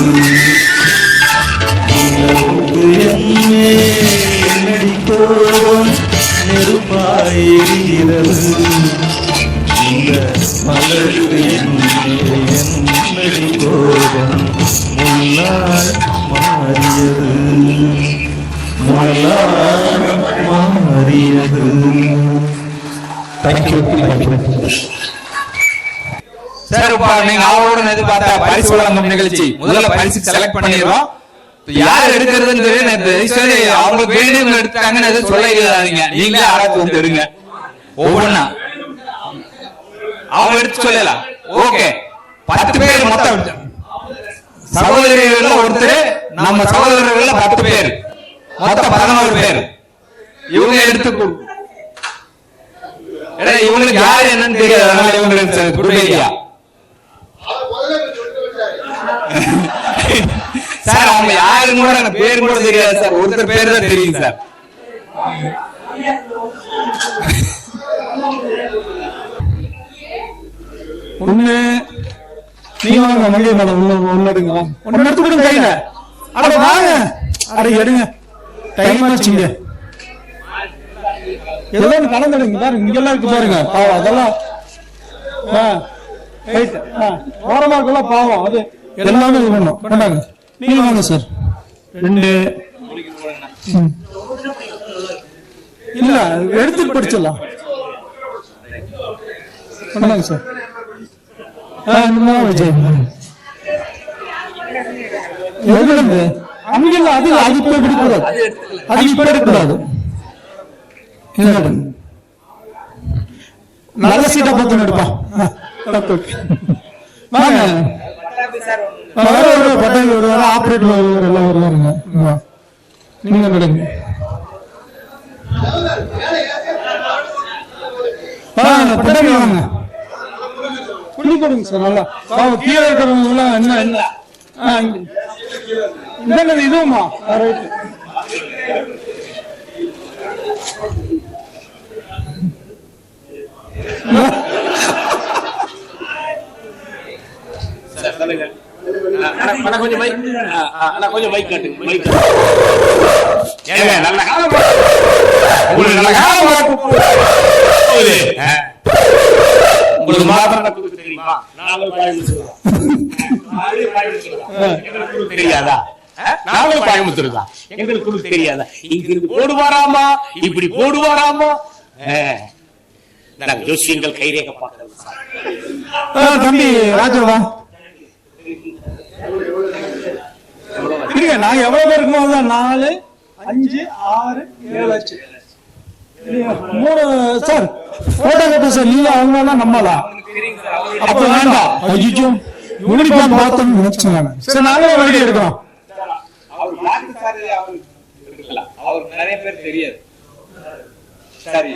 என்னடி கோபம் நெருப்பாய் எரிகிறது இந்த மலருக்கு மாறியது. தேங்க்யூ. சார் இப்ப நீங்க அவரோட எதிர்பார்த்த பரிசு வழங்கும் நிகழ்ச்சி முதல்ல பரிசு செலக்ட் பண்ணிடுறோம். யார் எடுக்கிறதுன்னு தெரியும். அவங்களுக்கு வேண்டியவங்க எடுத்தாங்கன்னு எதுவும் சொல்ல இல்லாதீங்க. நீங்களே ஆராய்ச்சி வந்து எடுங்க. ஒவ்வொன்னா அவங்க எடுத்து சொல்லலாம். ஓகே, 10 பேர் மொத்தம். சகோதரிகள் ஒருத்தர், நம்ம சகோதரர்கள் 10 பேர், மொத்தம் 11 பேர். இவங்க எடுத்து இவங்களுக்கு யாரு என்னன்னு தெரியாது. அதனால இவங்களுக்கு புரியலையா சார்? அவங்க யாருன்னு கூட எனக்கு பேரு கூட தெரியாது சார். ஒருத்தர் பேரு தான் தெரியும் சார். ஒண்ணு நீங்க வாங்க, மளிகை மேடம் ஒண்ணு எடுங்க. ஒண்ணு எடுத்து கொடுங்க கையில. அட வாங்க, அட எடுங்க. டைம் ஆச்சுங்க. ஏதோ ஒண்ணு கலந்துடுங்க பாருங்க. இங்க எல்லாம் இருக்கு பாருங்க. பாவம் அதெல்லாம் ஓரமா இருக்கலாம். பாவம் அது எல்லாமே இது பண்ணும். கொண்டாங்க, நீங்க வாங்க சார். 2 இல்ல எடுத்துட்டு படிச்சிடலாம். கொண்டாங்க சார். விஜய் அங்கில்ல அது அது இப்ப எடுக்கக்கூடாது. அது இப்ப எடுக்கக்கூடாது. நல்ல சீட்டா பார்த்து எடுப்பா. வாங்க, பட்டாளி வருவாரு, ஆபரேட்டர் வருவார், எல்லாம் வருவாருங்க. நீங்க நடுங்க. பட்டாளி வாங்க, புள்ளி கொடுங்க சார். நல்லா கீழே இருக்கிறவங்க என்ன என்ன இந்த இதுவுமா ரைட். கொஞ்சம் மைக் காட்டுங்க. நல்ல காலம் உங்களுக்கு, நல்ல காலம் உங்களுக்கு மாத்திரம் தெரியுமா? தெரியாதா? நாங்களும் கோயம்புத்தூர் தான், எங்களுக்கு தெரியாதா? இங்கிருந்து போடுவாராமா, இப்படி போடுவாராமா. ஜோசியங்கள் கைரேக பார்க்கறது. தம்பி ராஜாவா, நாங்க எவ்வளவு பேர் இருக்கோம்? 4, 5, 6, 7 3 சார். போட்டோ கட்ட சார். நீங்க அவங்க நம்மளா? அப்ப வேண்டாம். ஐயோ, யூனிஃபார்ம் பார்த்தோம்னு நினைச்சாங்க. சரி, நாங்களே வண்டி எடுக்கிறோம். நிறைய பேர் தெரியாது. சரி,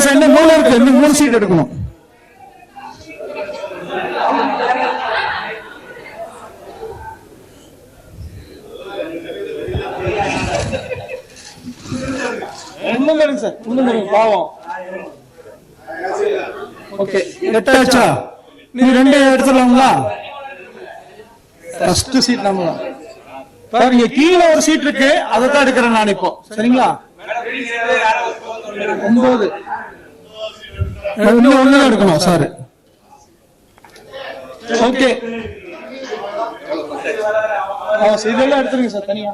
சார் இன்னும் 3 இருக்கு. இன்னும் 3 சீட் எடுக்கணும். சார் பாவம். ஓகே, எட்டாச்சா? நீங்க 2 எடுத்துடலாங்களா? ஃபர்ஸ்ட் சீட் நம்ம பாருங்க. கீழே ஒரு சீட் இருக்கு, அதை தான் எடுக்கிறேன் நான் இப்போ. சரிங்களா? 9 இன்னும் 1 எடுக்கணும் சார். ஓகே, இதெல்லாம் எடுத்துருங்க சார் தனியா.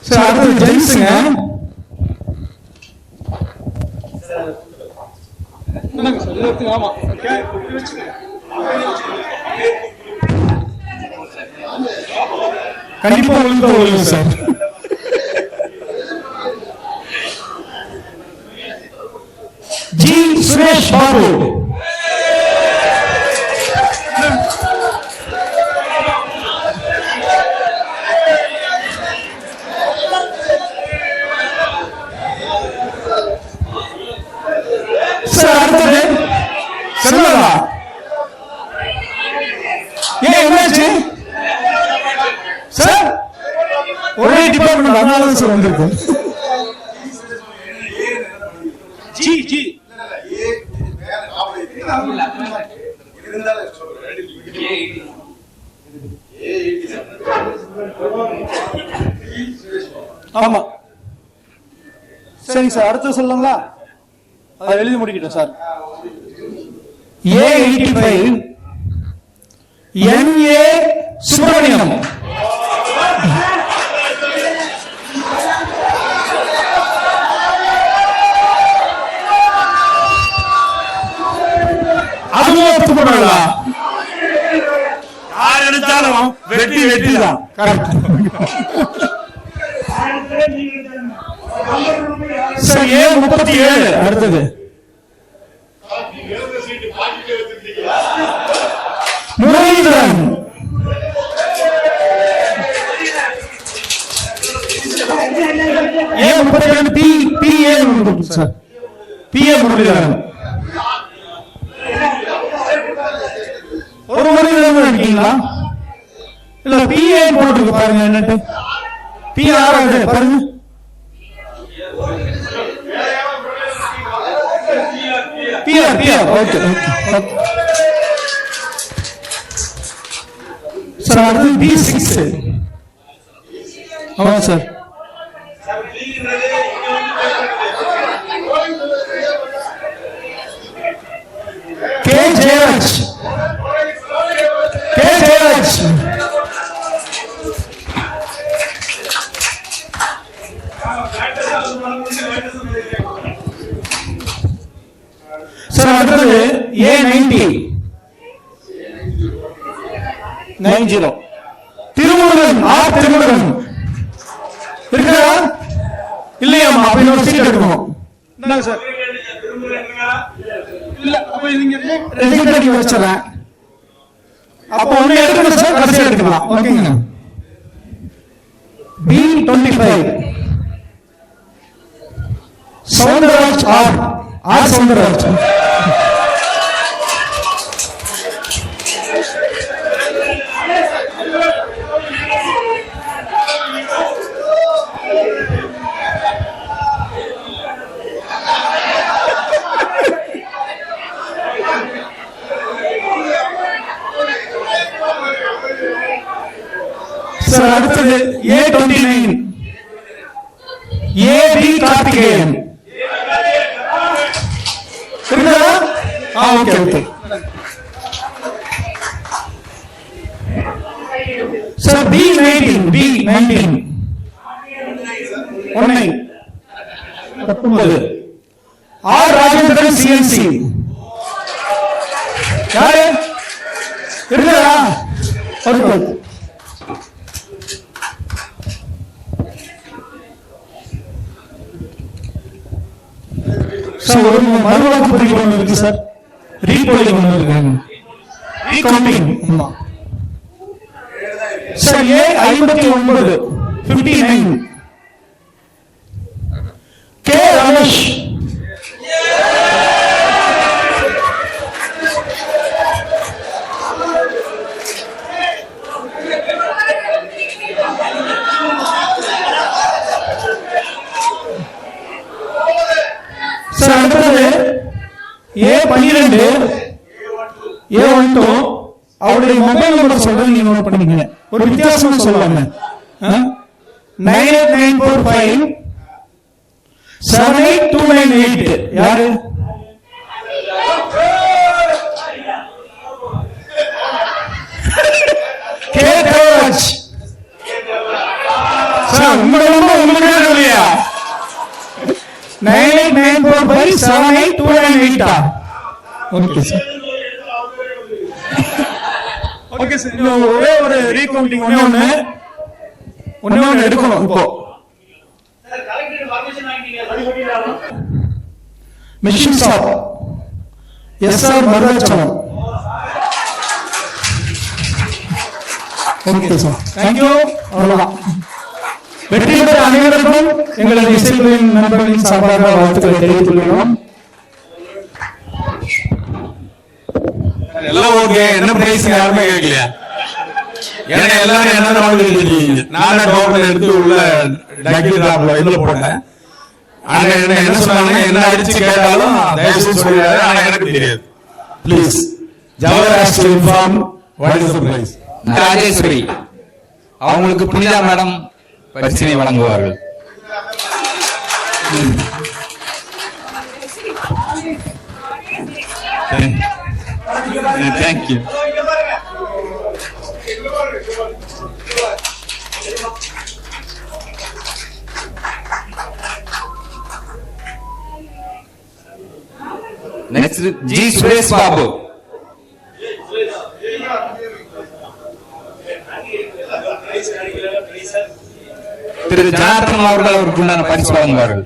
சார் அடுத்து ஜென்ஸுங்க. ஆமா, கண்டிப்பா ஒழுங்கு sir. G Suresh Babu. Sir அடுத்தது செல்லவா? என்னாச்சு சார்? ஒரே டிபார்ட்மெண்ட், அதனால சார் வந்திருக்கு. ஜி ஜி ஆமா, சரி சார். அடுத்து சொல்லுங்களா? அதை எழுதி முடிக்கிட்டோம் sir. A85 NA Subramaniam. Sir A37 அடுத்தது Muralidharan. A37 PA sir, PA Muralidharan. ஒரு முரளிதரன் இருக்கீங்களா? இல்ல PA போட்டுருக்கு பாருங்க, என்னட்டு PR பாருங்க. PR okay sir. அடுத்து B6. ஆமா சார். K ஜெயராஜ். சார் அடுத்தது A90 திருமுருகன். திருமுருகன் இருக்கா இல்லையாமா? அப்ப இன்னொரு சீட் எடுக்கணும். என்னங்க சார்? இல்ல அப்ப நீங்க ரெசிக்னேட் வச்சறேன். அப்ப ஒண்ணு எடுக்கணும் சார், கடைசியா எடுக்கலாம். ஓகேங்க. B25 சௌந்தரராஜ். சௌந்தரராஜ். சார் அடுத்தது A29 AB Karthikeyan. Okay. Sir B19 19 Rajendran CNC. யாரு இருக்கா? ஓகே. சார் ஒரு மறுவாக்கு பதிவு ஒன்று இருக்கு சார், ரீபோலிங் ஒன்று இருக்காங்க, recounting. Sir A59 59 K Ramesh. Sir அடுத்தது A12 A12 அவருடைய மொபைல் நம்பர் சொல்றேன், நீங்க நோட் பண்ணிக்கங்க. ஒரு வித்தியாசமா சொல்லுவாங்க. 98945 78298. யாரு? K தேவராஜ். சார் உங்களுக்கு இல்லையா? 98945 78298. Okay sir. Okay sir. ஒரே ஒரு ரீகவுண்டிங் ஒண்ணு எடுக்கணும். இப்போ machine shop SR Maruthachalam. Okay sir, thank you. அவ்வளவுதான். வெற்றி பெற்ற அனைவருக்கும் எங்களது இசைக்குழுவின் நண்பர்களின் சார்பாக வாழ்த்துக்களை தெரிவித்துக் கொள்கிறோம். எல்லாம் ஓகே. என்ன பிரைஸ் யாருமே கேட்கலையா? ஏன்னா எல்லாரும் என்ன வாங்கிருக்கீங்க? நானே டோக்கன் எடுத்து உள்ள டக்கி டிராப்ல இதுல போட்டேன். ஆனா என்ன சொன்னாங்க, என்ன அடிச்சு கேட்டாலும் தயவுசெய்து சொல்லிடாரு. ஆனா எனக்கு தெரியாது. Please Jawahar to inform what is the price. Rajeshwari அவங்களுக்கு புனிதா மேடம் பரிசினை வழங்குவார்கள். Thank you. Next G Suresh Babu. திரு ஜனார்த்தன் அவர்கள் அவருக்கு உண்டான பரிசு வழங்குவார்கள்.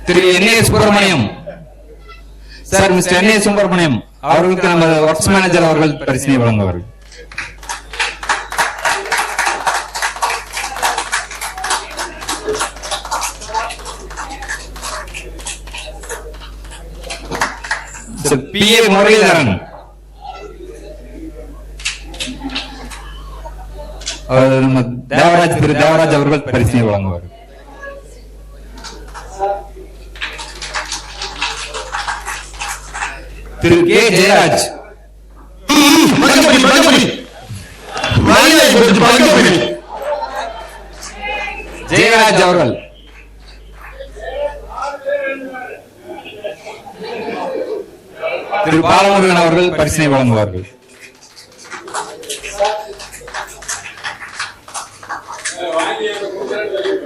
Thiru N A. Subramaniam sir, mister N A. Subramaniam அவர்களுக்கு நமது ஒர்க்ஸ் மேனேஜர் அவர்கள் பரிசினை வழங்குவார்கள். பி.ஏ. முரளிதரன் நம்ம தேவராஜ், திரு தேவராஜ் அவர்கள் பரிசினை வழங்குவார்கள். திரு கே. ஜெயராஜ் ஜெயராஜ் அவர்கள். திரு பாலமுருகன் அவர்கள் பரிசினை வழங்குவார்கள்.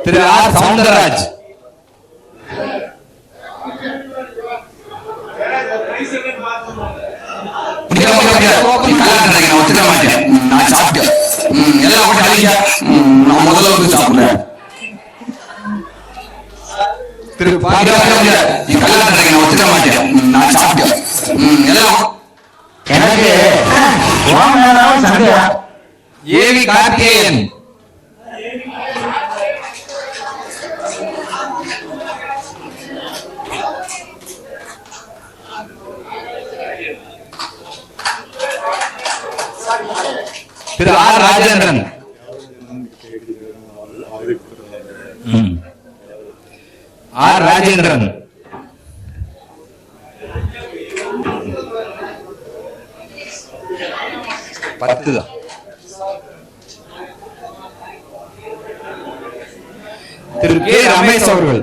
திரு ஆர். சவுந்தரராஜ் திரு ஏவி கார்த்திகேயன் திரு ஆர். ராஜேந்திரன் ஆர். ராஜேந்திரன் பத்துதான். திரு கே. ரமேஷ் அவர்கள்.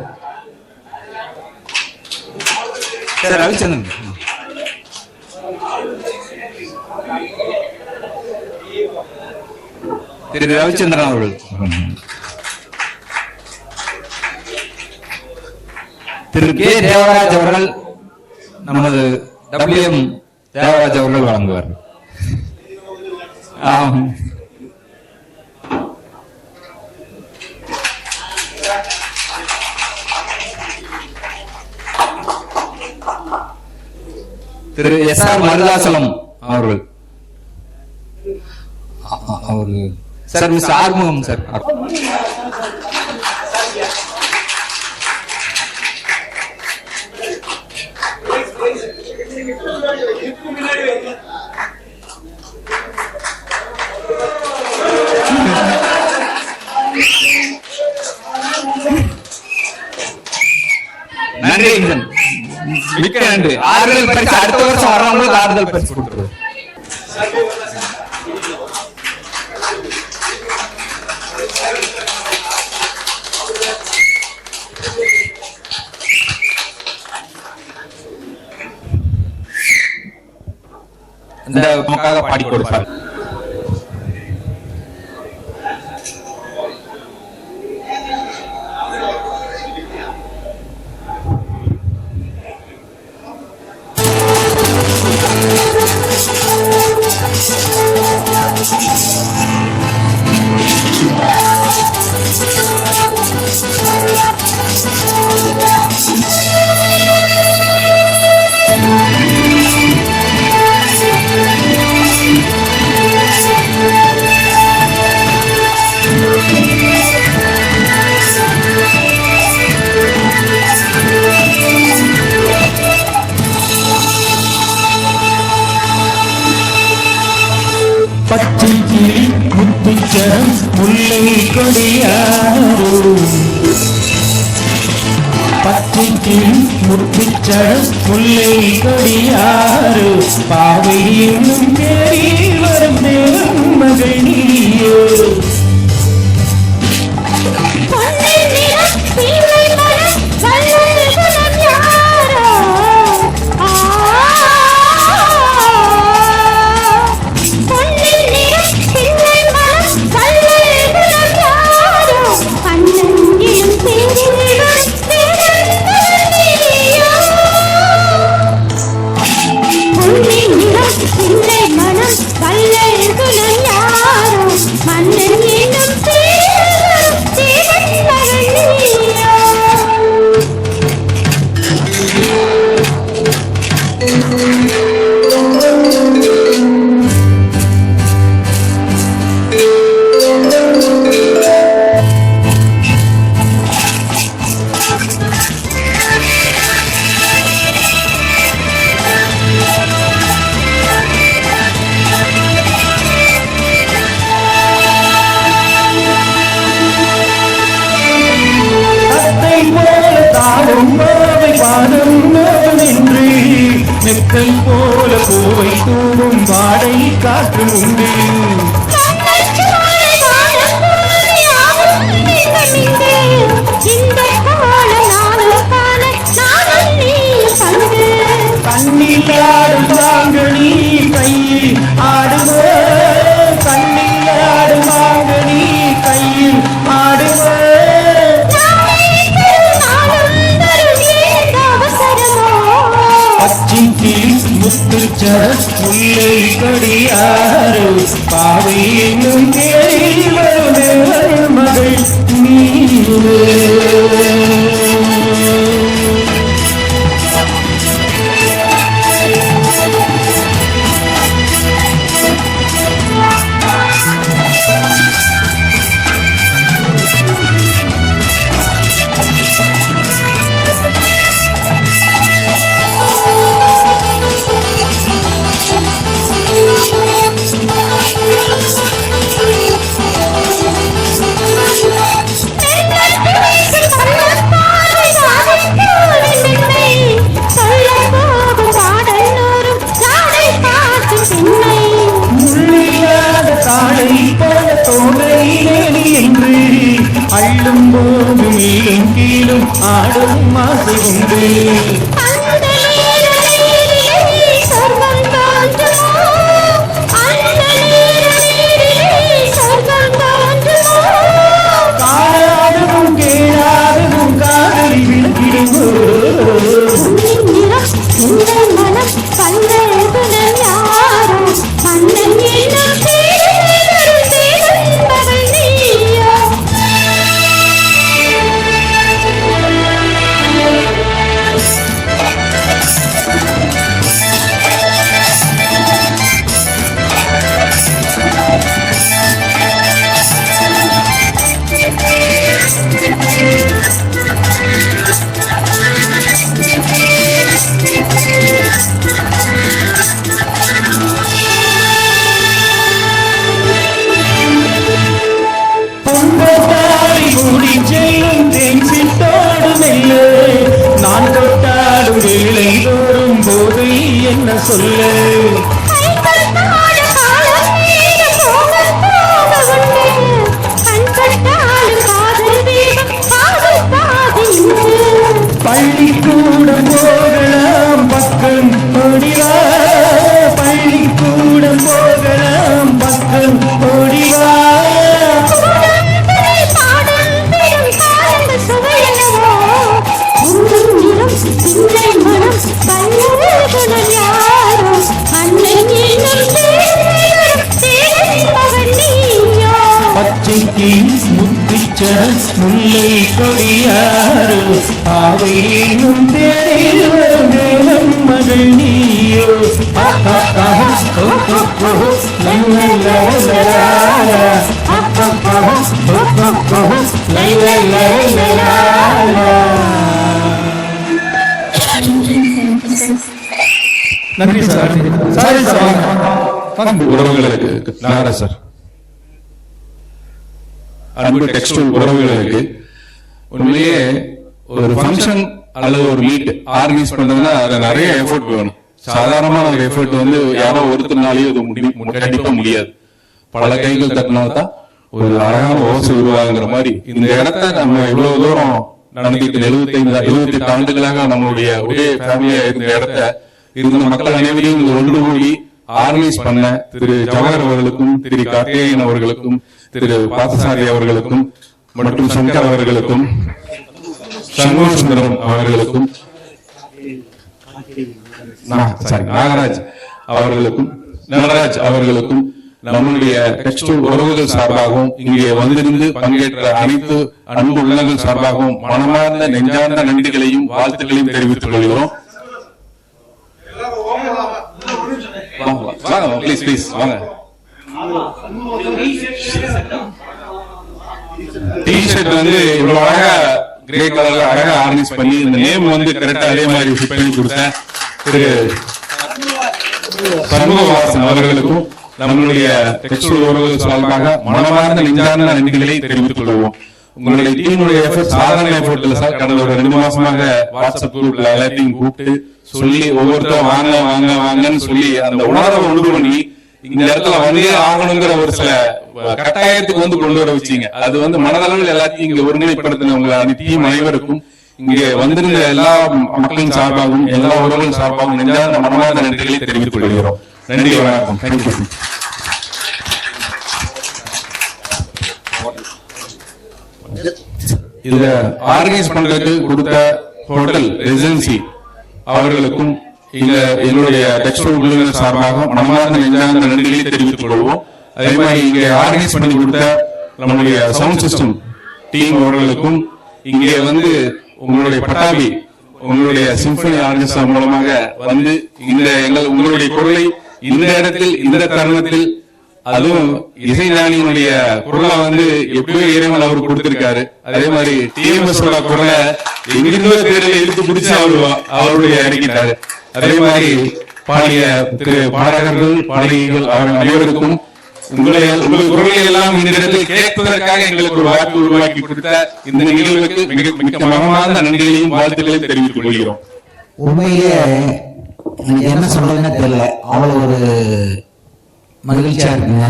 சார் ரவிச்சந்திரன் திரு ரவிச்சந்திரன் அவர்கள். திரு கே. தேவராஜ் அவர்கள் நமது WM தேவராஜ் அவர்கள் வழங்குவார்கள். திரு எஸ்.ஆர். மருதாசலம் அவர்கள். Sir miss Arumugam sir. நன்றி, மிக்க நன்றி. ஆறுதல் பரிசு அடுத்த வருஷம் வரவங்களுக்கு ஆறுதல் பரிசு கொடுத்துருவோம். இந்த நமக்காக பாடி கொடுப்பார். பச்சை கிளி முத்துச்சரம் முல்லை கொடியாரோ, பச்சை கிளி முத்துச்சரம் முல்லை கொடியாரோ, பாவை என்னும் பேரில் வரும் தேவன் மகள் நீயோ. கண்ணன் தென்றல் போல பூவை தூவும் வாடை காற்று உண்டு. கண்ணில் ஆடும் மாங்கனி கையில் ஆடுவ, கண்ணில் ஆடும் மாங்கனி கையில் ஆடுவ. பச்சை கிளி முத்துச்சர முல்லை கொடியாறு பாவை என்னும் தேரில் வரும் மகள் நீவே. அள்ளும் போது மேலும் கீழும் ஆடும் மாசு உண்டு. காணாததும் கேளாததும் காதலி விளக்கிடுங்கோ. நான் தொட்டாடும் வேலை தோறும் போது என்ன சொல்ல. பள்ளிக்கூடம் போகலாம் பக்கம் ஓடிவா, பள்ளிக்கூடம் போகலாம் பக்கம் ஓடிவா. பச்சைக்கு முத்திச்சர முல்லை கொடியாறு பாவை என்னும் தேரில் வரும் மகள் நீயோ. நன்றி சார். Sorry sir. உறவுகளுக்கு நாகராஜ் சார், அன்பு டெக்ஸ்டைல் உறவுகளுக்கு, உண்மையிலேயே ஒரு ஃபங்க்ஷன் அல்லது ஒரு மீட் ஆர்கனைஸ் பண்றதுன்னா அதுல நிறைய எஃபர்ட் வேணும். சாதாரணமான ஒரு எஃபர்ட் வந்து யாரோ ஒருத்தர்னாலேயும் அது கண்டிப்பா முடியாது. பல கைகள் தட்டினால்தான் ஒரு அழகான ஓசை உருவாகுங்கிற மாதிரி இந்த இடத்த நம்ம இவ்வளவு தூரம் நடந்துட்டு 78 ஆண்டுகளாக நம்மளுடைய ஒரே ஃபேமிலியா இருந்த இடத்த இருந்த மக்கள் அனைவரையும் ஒன்று கூடி ஆர்கனைஸ் பண்ண திரு ஜவஹர் அவர்களுக்கும், திரு கார்த்திகேயன் அவர்களுக்கும், திரு பார்த்தசாரி அவர்களுக்கும் மற்றும் சங்கர் அவர்களுக்கும், சண்முகசுந்தரம் அவர்களுக்கும், நாகராஜ் அவர்களுக்கும், நடராஜ் அவர்களுக்கும், நம்முடைய டெக்ஸ்டைல் உறவுகள் சார்பாகவும் இங்கே வந்திருந்து பங்கேற்ற அனைத்து அன்பு உள்ளங்கள் சார்பாகவும் மனமார்ந்த நெஞ்சார்ந்த நன்றிகளையும் வாழ்த்துக்களையும் தெரிவித்துக் கொள்கிறோம். வாங்க ப்ளீஸ் ப்ளீஸ் வாங்க. டிஷர்ட் வந்து இவ்வளவு அழகா கிரே கலர்ல அழகா ஆர்கனைஸ் பண்ணி இந்த நேம் வந்து கரெக்டா அதே மாதிரி ஃபிட் பண்ணி கொடுத்தேன் திரு சண்முகவாசன் அவர்களுக்கும் நம்மளுடைய டெக்ஸ்டைல் உறவுகள் சார்பாக மனமார்ந்த நெஞ்சார்ந்த நன்றிகளை தெரிவித்துக் கொள்வோம். உங்களுடைய டீமுடைய எஃபர்ட் சாதாரண எஃபர்ட் இல்ல சார். கடந்த ஒரு 2 மாசமாக வாட்ஸ்அப் குரூப்ல எல்லாத்தையும் கூப்பிட்டு சொல்லி ஒவ்வொருத்தரும் வாங்க வாங்க வாங்கன்னு சொல்லி அந்த உணர்வை உண்டு பண்ணி இந்த இடத்துல வந்தே ஆகணுங்கிற ஒரு சில கட்டாயத்துக்கு வந்து கொண்டு வர வச்சீங்க. அது வந்து மனதளவில் எல்லாத்தையும் இங்க ஒருங்கிணைப்படுத்தின உங்க அனைத்தையும் அனைவருக்கும் இங்கே வந்திருந்த எல்லா மக்களின் சார்பாகவும் எல்லா உறவுகளின் சார்பாகவும் நெஞ்சார்ந்த மனமார்ந்த நன்றிகளை தெரிவித்துக் கொள்கிறோம். நன்றி, வணக்கம். தேங்க்யூ. இதுல ஆர்கனைஸ் பண்றதுக்கு கொடுத்த ஹோட்டல் ரெசிடென்சி அவர்களுக்கும் இங்க என்னுடைய டெக்ஸ்டைல் குழுவினர் சார்பாக மனமார்ந்த நெஞ்சார்ந்த நன்றிகளை தெரிவித்துக் கொள்வோம். அதே மாதிரி இங்க ஆர்கனைஸ் பண்ணி கொடுத்த நம்முடைய சவுண்ட் சிஸ்டம் டீம் அவர்களுக்கும் இங்கே வந்து உங்களுடைய பட்டாபி உங்களுடைய சிம்பனி ஆர்கெஸ்ட்ரா மூலமாக வந்து உங்களுடைய குரலை இந்த இடத்தில் இந்த தருணத்தில் அதுவும் இசைஞானியினுடைய குரலை வந்து எப்படியோ இறைவன் அவர் கொடுத்திருக்காரு. அதே மாதிரி டிஎம்எஸ் குரலை எங்கிருந்தோ தேர்தலை இழுத்து பிடிச்சு அவருடைய இறங்கிட்டாரு. அதே மாதிரி பாடிய பாடகர்கள் பாடகிகள் அவர்கள் அனைவருக்கும் உங்கள் குரலை எல்லாம் இந்த இடத்தில் கேட்பதற்காக எங்களுக்கு ஒரு வாய்ப்பு உருவாக்கி கொடுத்த இந்த நிகழ்வுக்கு மிக மனமார்ந்த நன்றிகளையும் வாழ்த்துக்களையும் தெரிவித்துக் கொள்கிறோம். உண்மையிலே எனக்கு என்ன சொல்றதுன்னு தெரியல, அவ்வளவு ஒரு மகிழ்ச்சியா இருக்குங்க.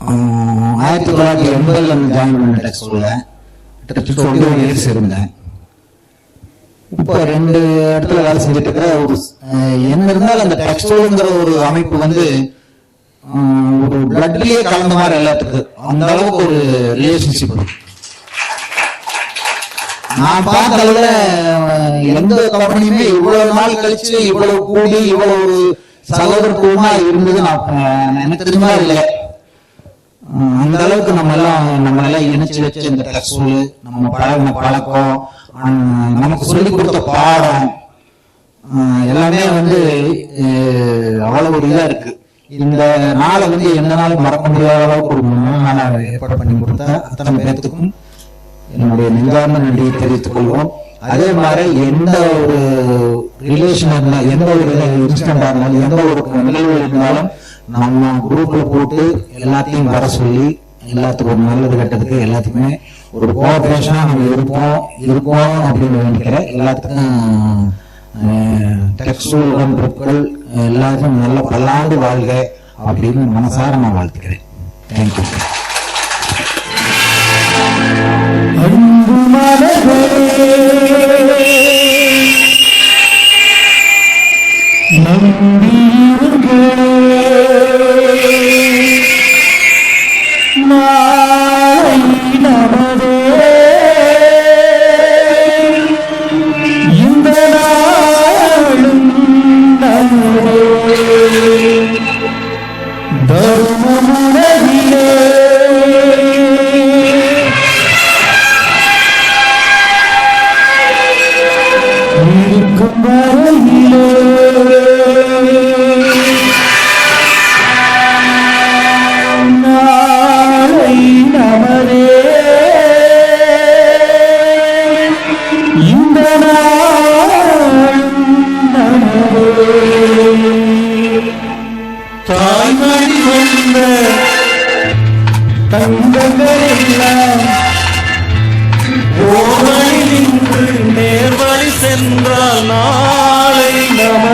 1980 ஜாயின் பண்ண ஸ்கூல்ல 21 இயர்ஸ் இருந்தேன். இப்போ 2 இடத்துல வேலை செஞ்சுட்டு இருக்கிற ஒரு என்ன இருந்தாலும் அந்த டெக்ஸ்டைல்ங்கிற ஒரு அமைப்பு வந்து ஒரு பிளட்லயே கலந்த மாதிரி எல்லாத்துக்கும் அந்த அளவுக்கு ஒரு ரிலேஷன்ஷிப். நான் பார்த்த அளவுல எந்த கம்பெனியுமே இவ்வளவு நாள் கழிச்சு இவ்வளவு கூடி இவ்வளவு சகோதரத்துவமா இருந்தது நான் எனக்கு தெரியுமா இல்லை. அந்த அளவுக்கு நம்ம எல்லாம் இணைச்சு வச்ச இந்த டெக்ஸ்டைல் நம்ம பழகின பழக்கம் நமக்கு சொல்லி கொடுத்த பாடம் எல்லாமே வந்து அவ்வளவு ஒரு இதா இருக்கு. இந்த நாளை வந்து எந்த நாளும் மறக்க முடியாத அளவுக்கு ஒரு நாளை ஏற்பாடு பண்ணி கொடுத்த அத்தனை பேர்த்துக்கும் என்னுடைய நெஞ்சார்ந்த நன்றியை தெரிவித்துக் கொள்வோம். அதே மாதிரி எந்த ஒரு ரிலேஷன் இருந்தாலும் எந்த ஒரு இன்சிடென்டா இருந்தாலும் எந்த ஒரு நிகழ்வு இருந்தாலும் நம்ம குரூப்ல போட்டு எல்லாத்தையும் வர சொல்லி எல்லாத்துக்கும் ஒரு நல்லது கெட்டதுக்கு எல்லாத்துக்குமே ஒரு கோஆபரேஷனா நம்ம இருப்போம் அப்படின்னு நினைக்கிறேன். எல்லாத்துக்கும் டெக்ஸ்டைல் உடன்பிறப்புகள் எல்லாருக்கும் நல்ல பல்லாண்டு வாழ்க அப்படின்னு மனசார நான் வாழ்த்துக்கிறேன். தேங்க்யூ. அன்பு மலரே நாளை நமதே இந்த நாளும் நமதே தர்மமுனதிலே இருக்கும் வரையிலே நாளை நமதே இந்த நாளும் நமதே. தாய்மொழி வந்த தங்கங்கள் எல்லாம் ஓவழி நின்று நேர்வழி சென்றால் நாளை நமதே.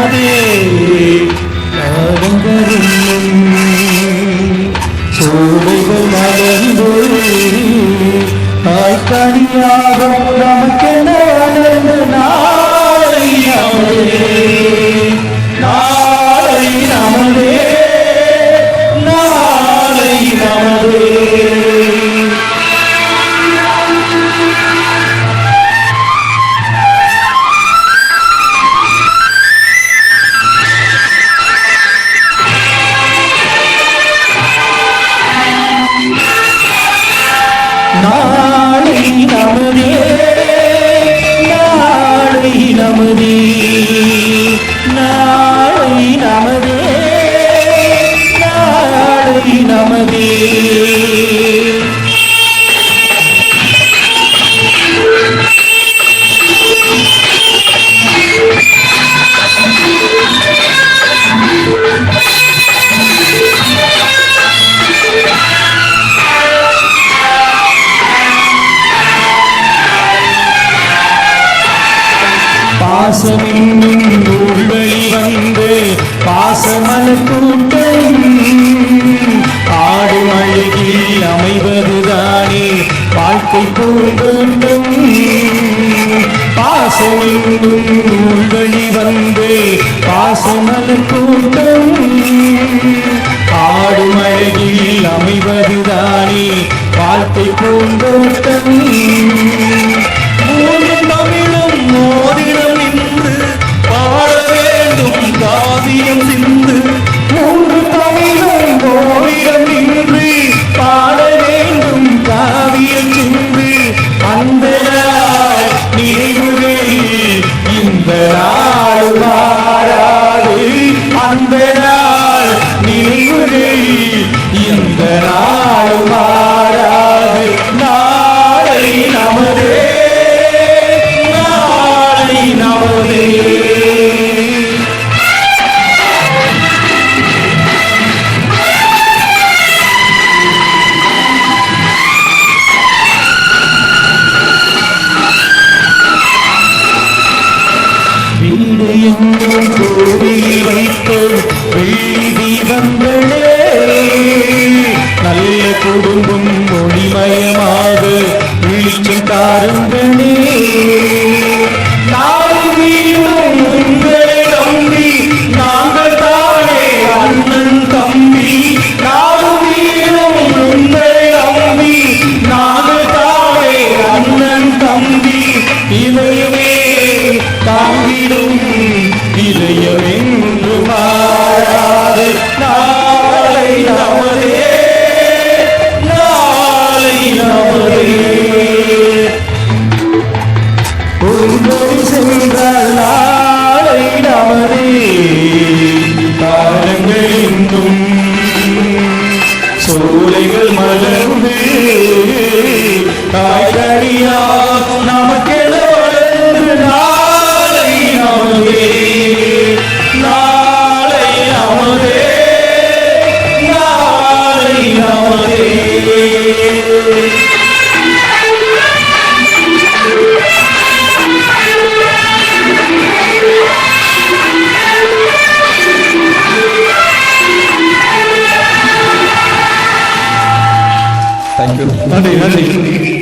பாசமென்னும் நூல்வழி வந்து பாசமலர் கூட்டம் ஆடும் அழகில் அமைவதுதானே வாழ்க்கை பூந்தோட்டம். பாசமென்னும் நூல்வழி வந்து பாசமலர் கூட்டம் ஆடும் அழகில் அமைவதுதானே வாழ்க்கை பூந்தோட்டம். தமிழும் மோதிரம் நின்று பாட வேண்டும் காவியம் சிந்து. மூன்று தமிழும் மோதிரம் நின்று பாட வேண்டும் காவியம் சிந்து. அந்த நினைவுகளில் இந்த நாள் மாறாது. அந்த நாள் நினைவுகளில் இந்த நாள் மாறாது. நாளை நமதே, நாளை நமதே. வீடு எங்கும் கோவில் வைத்து வெள்ளி தீபங்களே நல்ல குடும்பம் ஒளிமயமாக வெளிச்சம் தாருங்களே. நாளும் வீடும் உங்களை நம்பி நாங்கள் தானே அண்ணன் தம்பி. நாளும் வீடும் உங்களை நம்பி நாங்கள் தானே அண்ணன் தம்பி. இதையுமே தாங்கிடும் இதயமென்று மாறாது. நாளை நமதே, நாளை நமதே. ஒருவரை சென்றால் நாளை நமதே. காலங்கள் எங்கும் சோலைகள் மலர்ந்து காய்கறியா நமக்கென வளர்ந்து. நாளை நமதே, நாளை நமதே, நாளை நமதே. நன்றி நன்றி.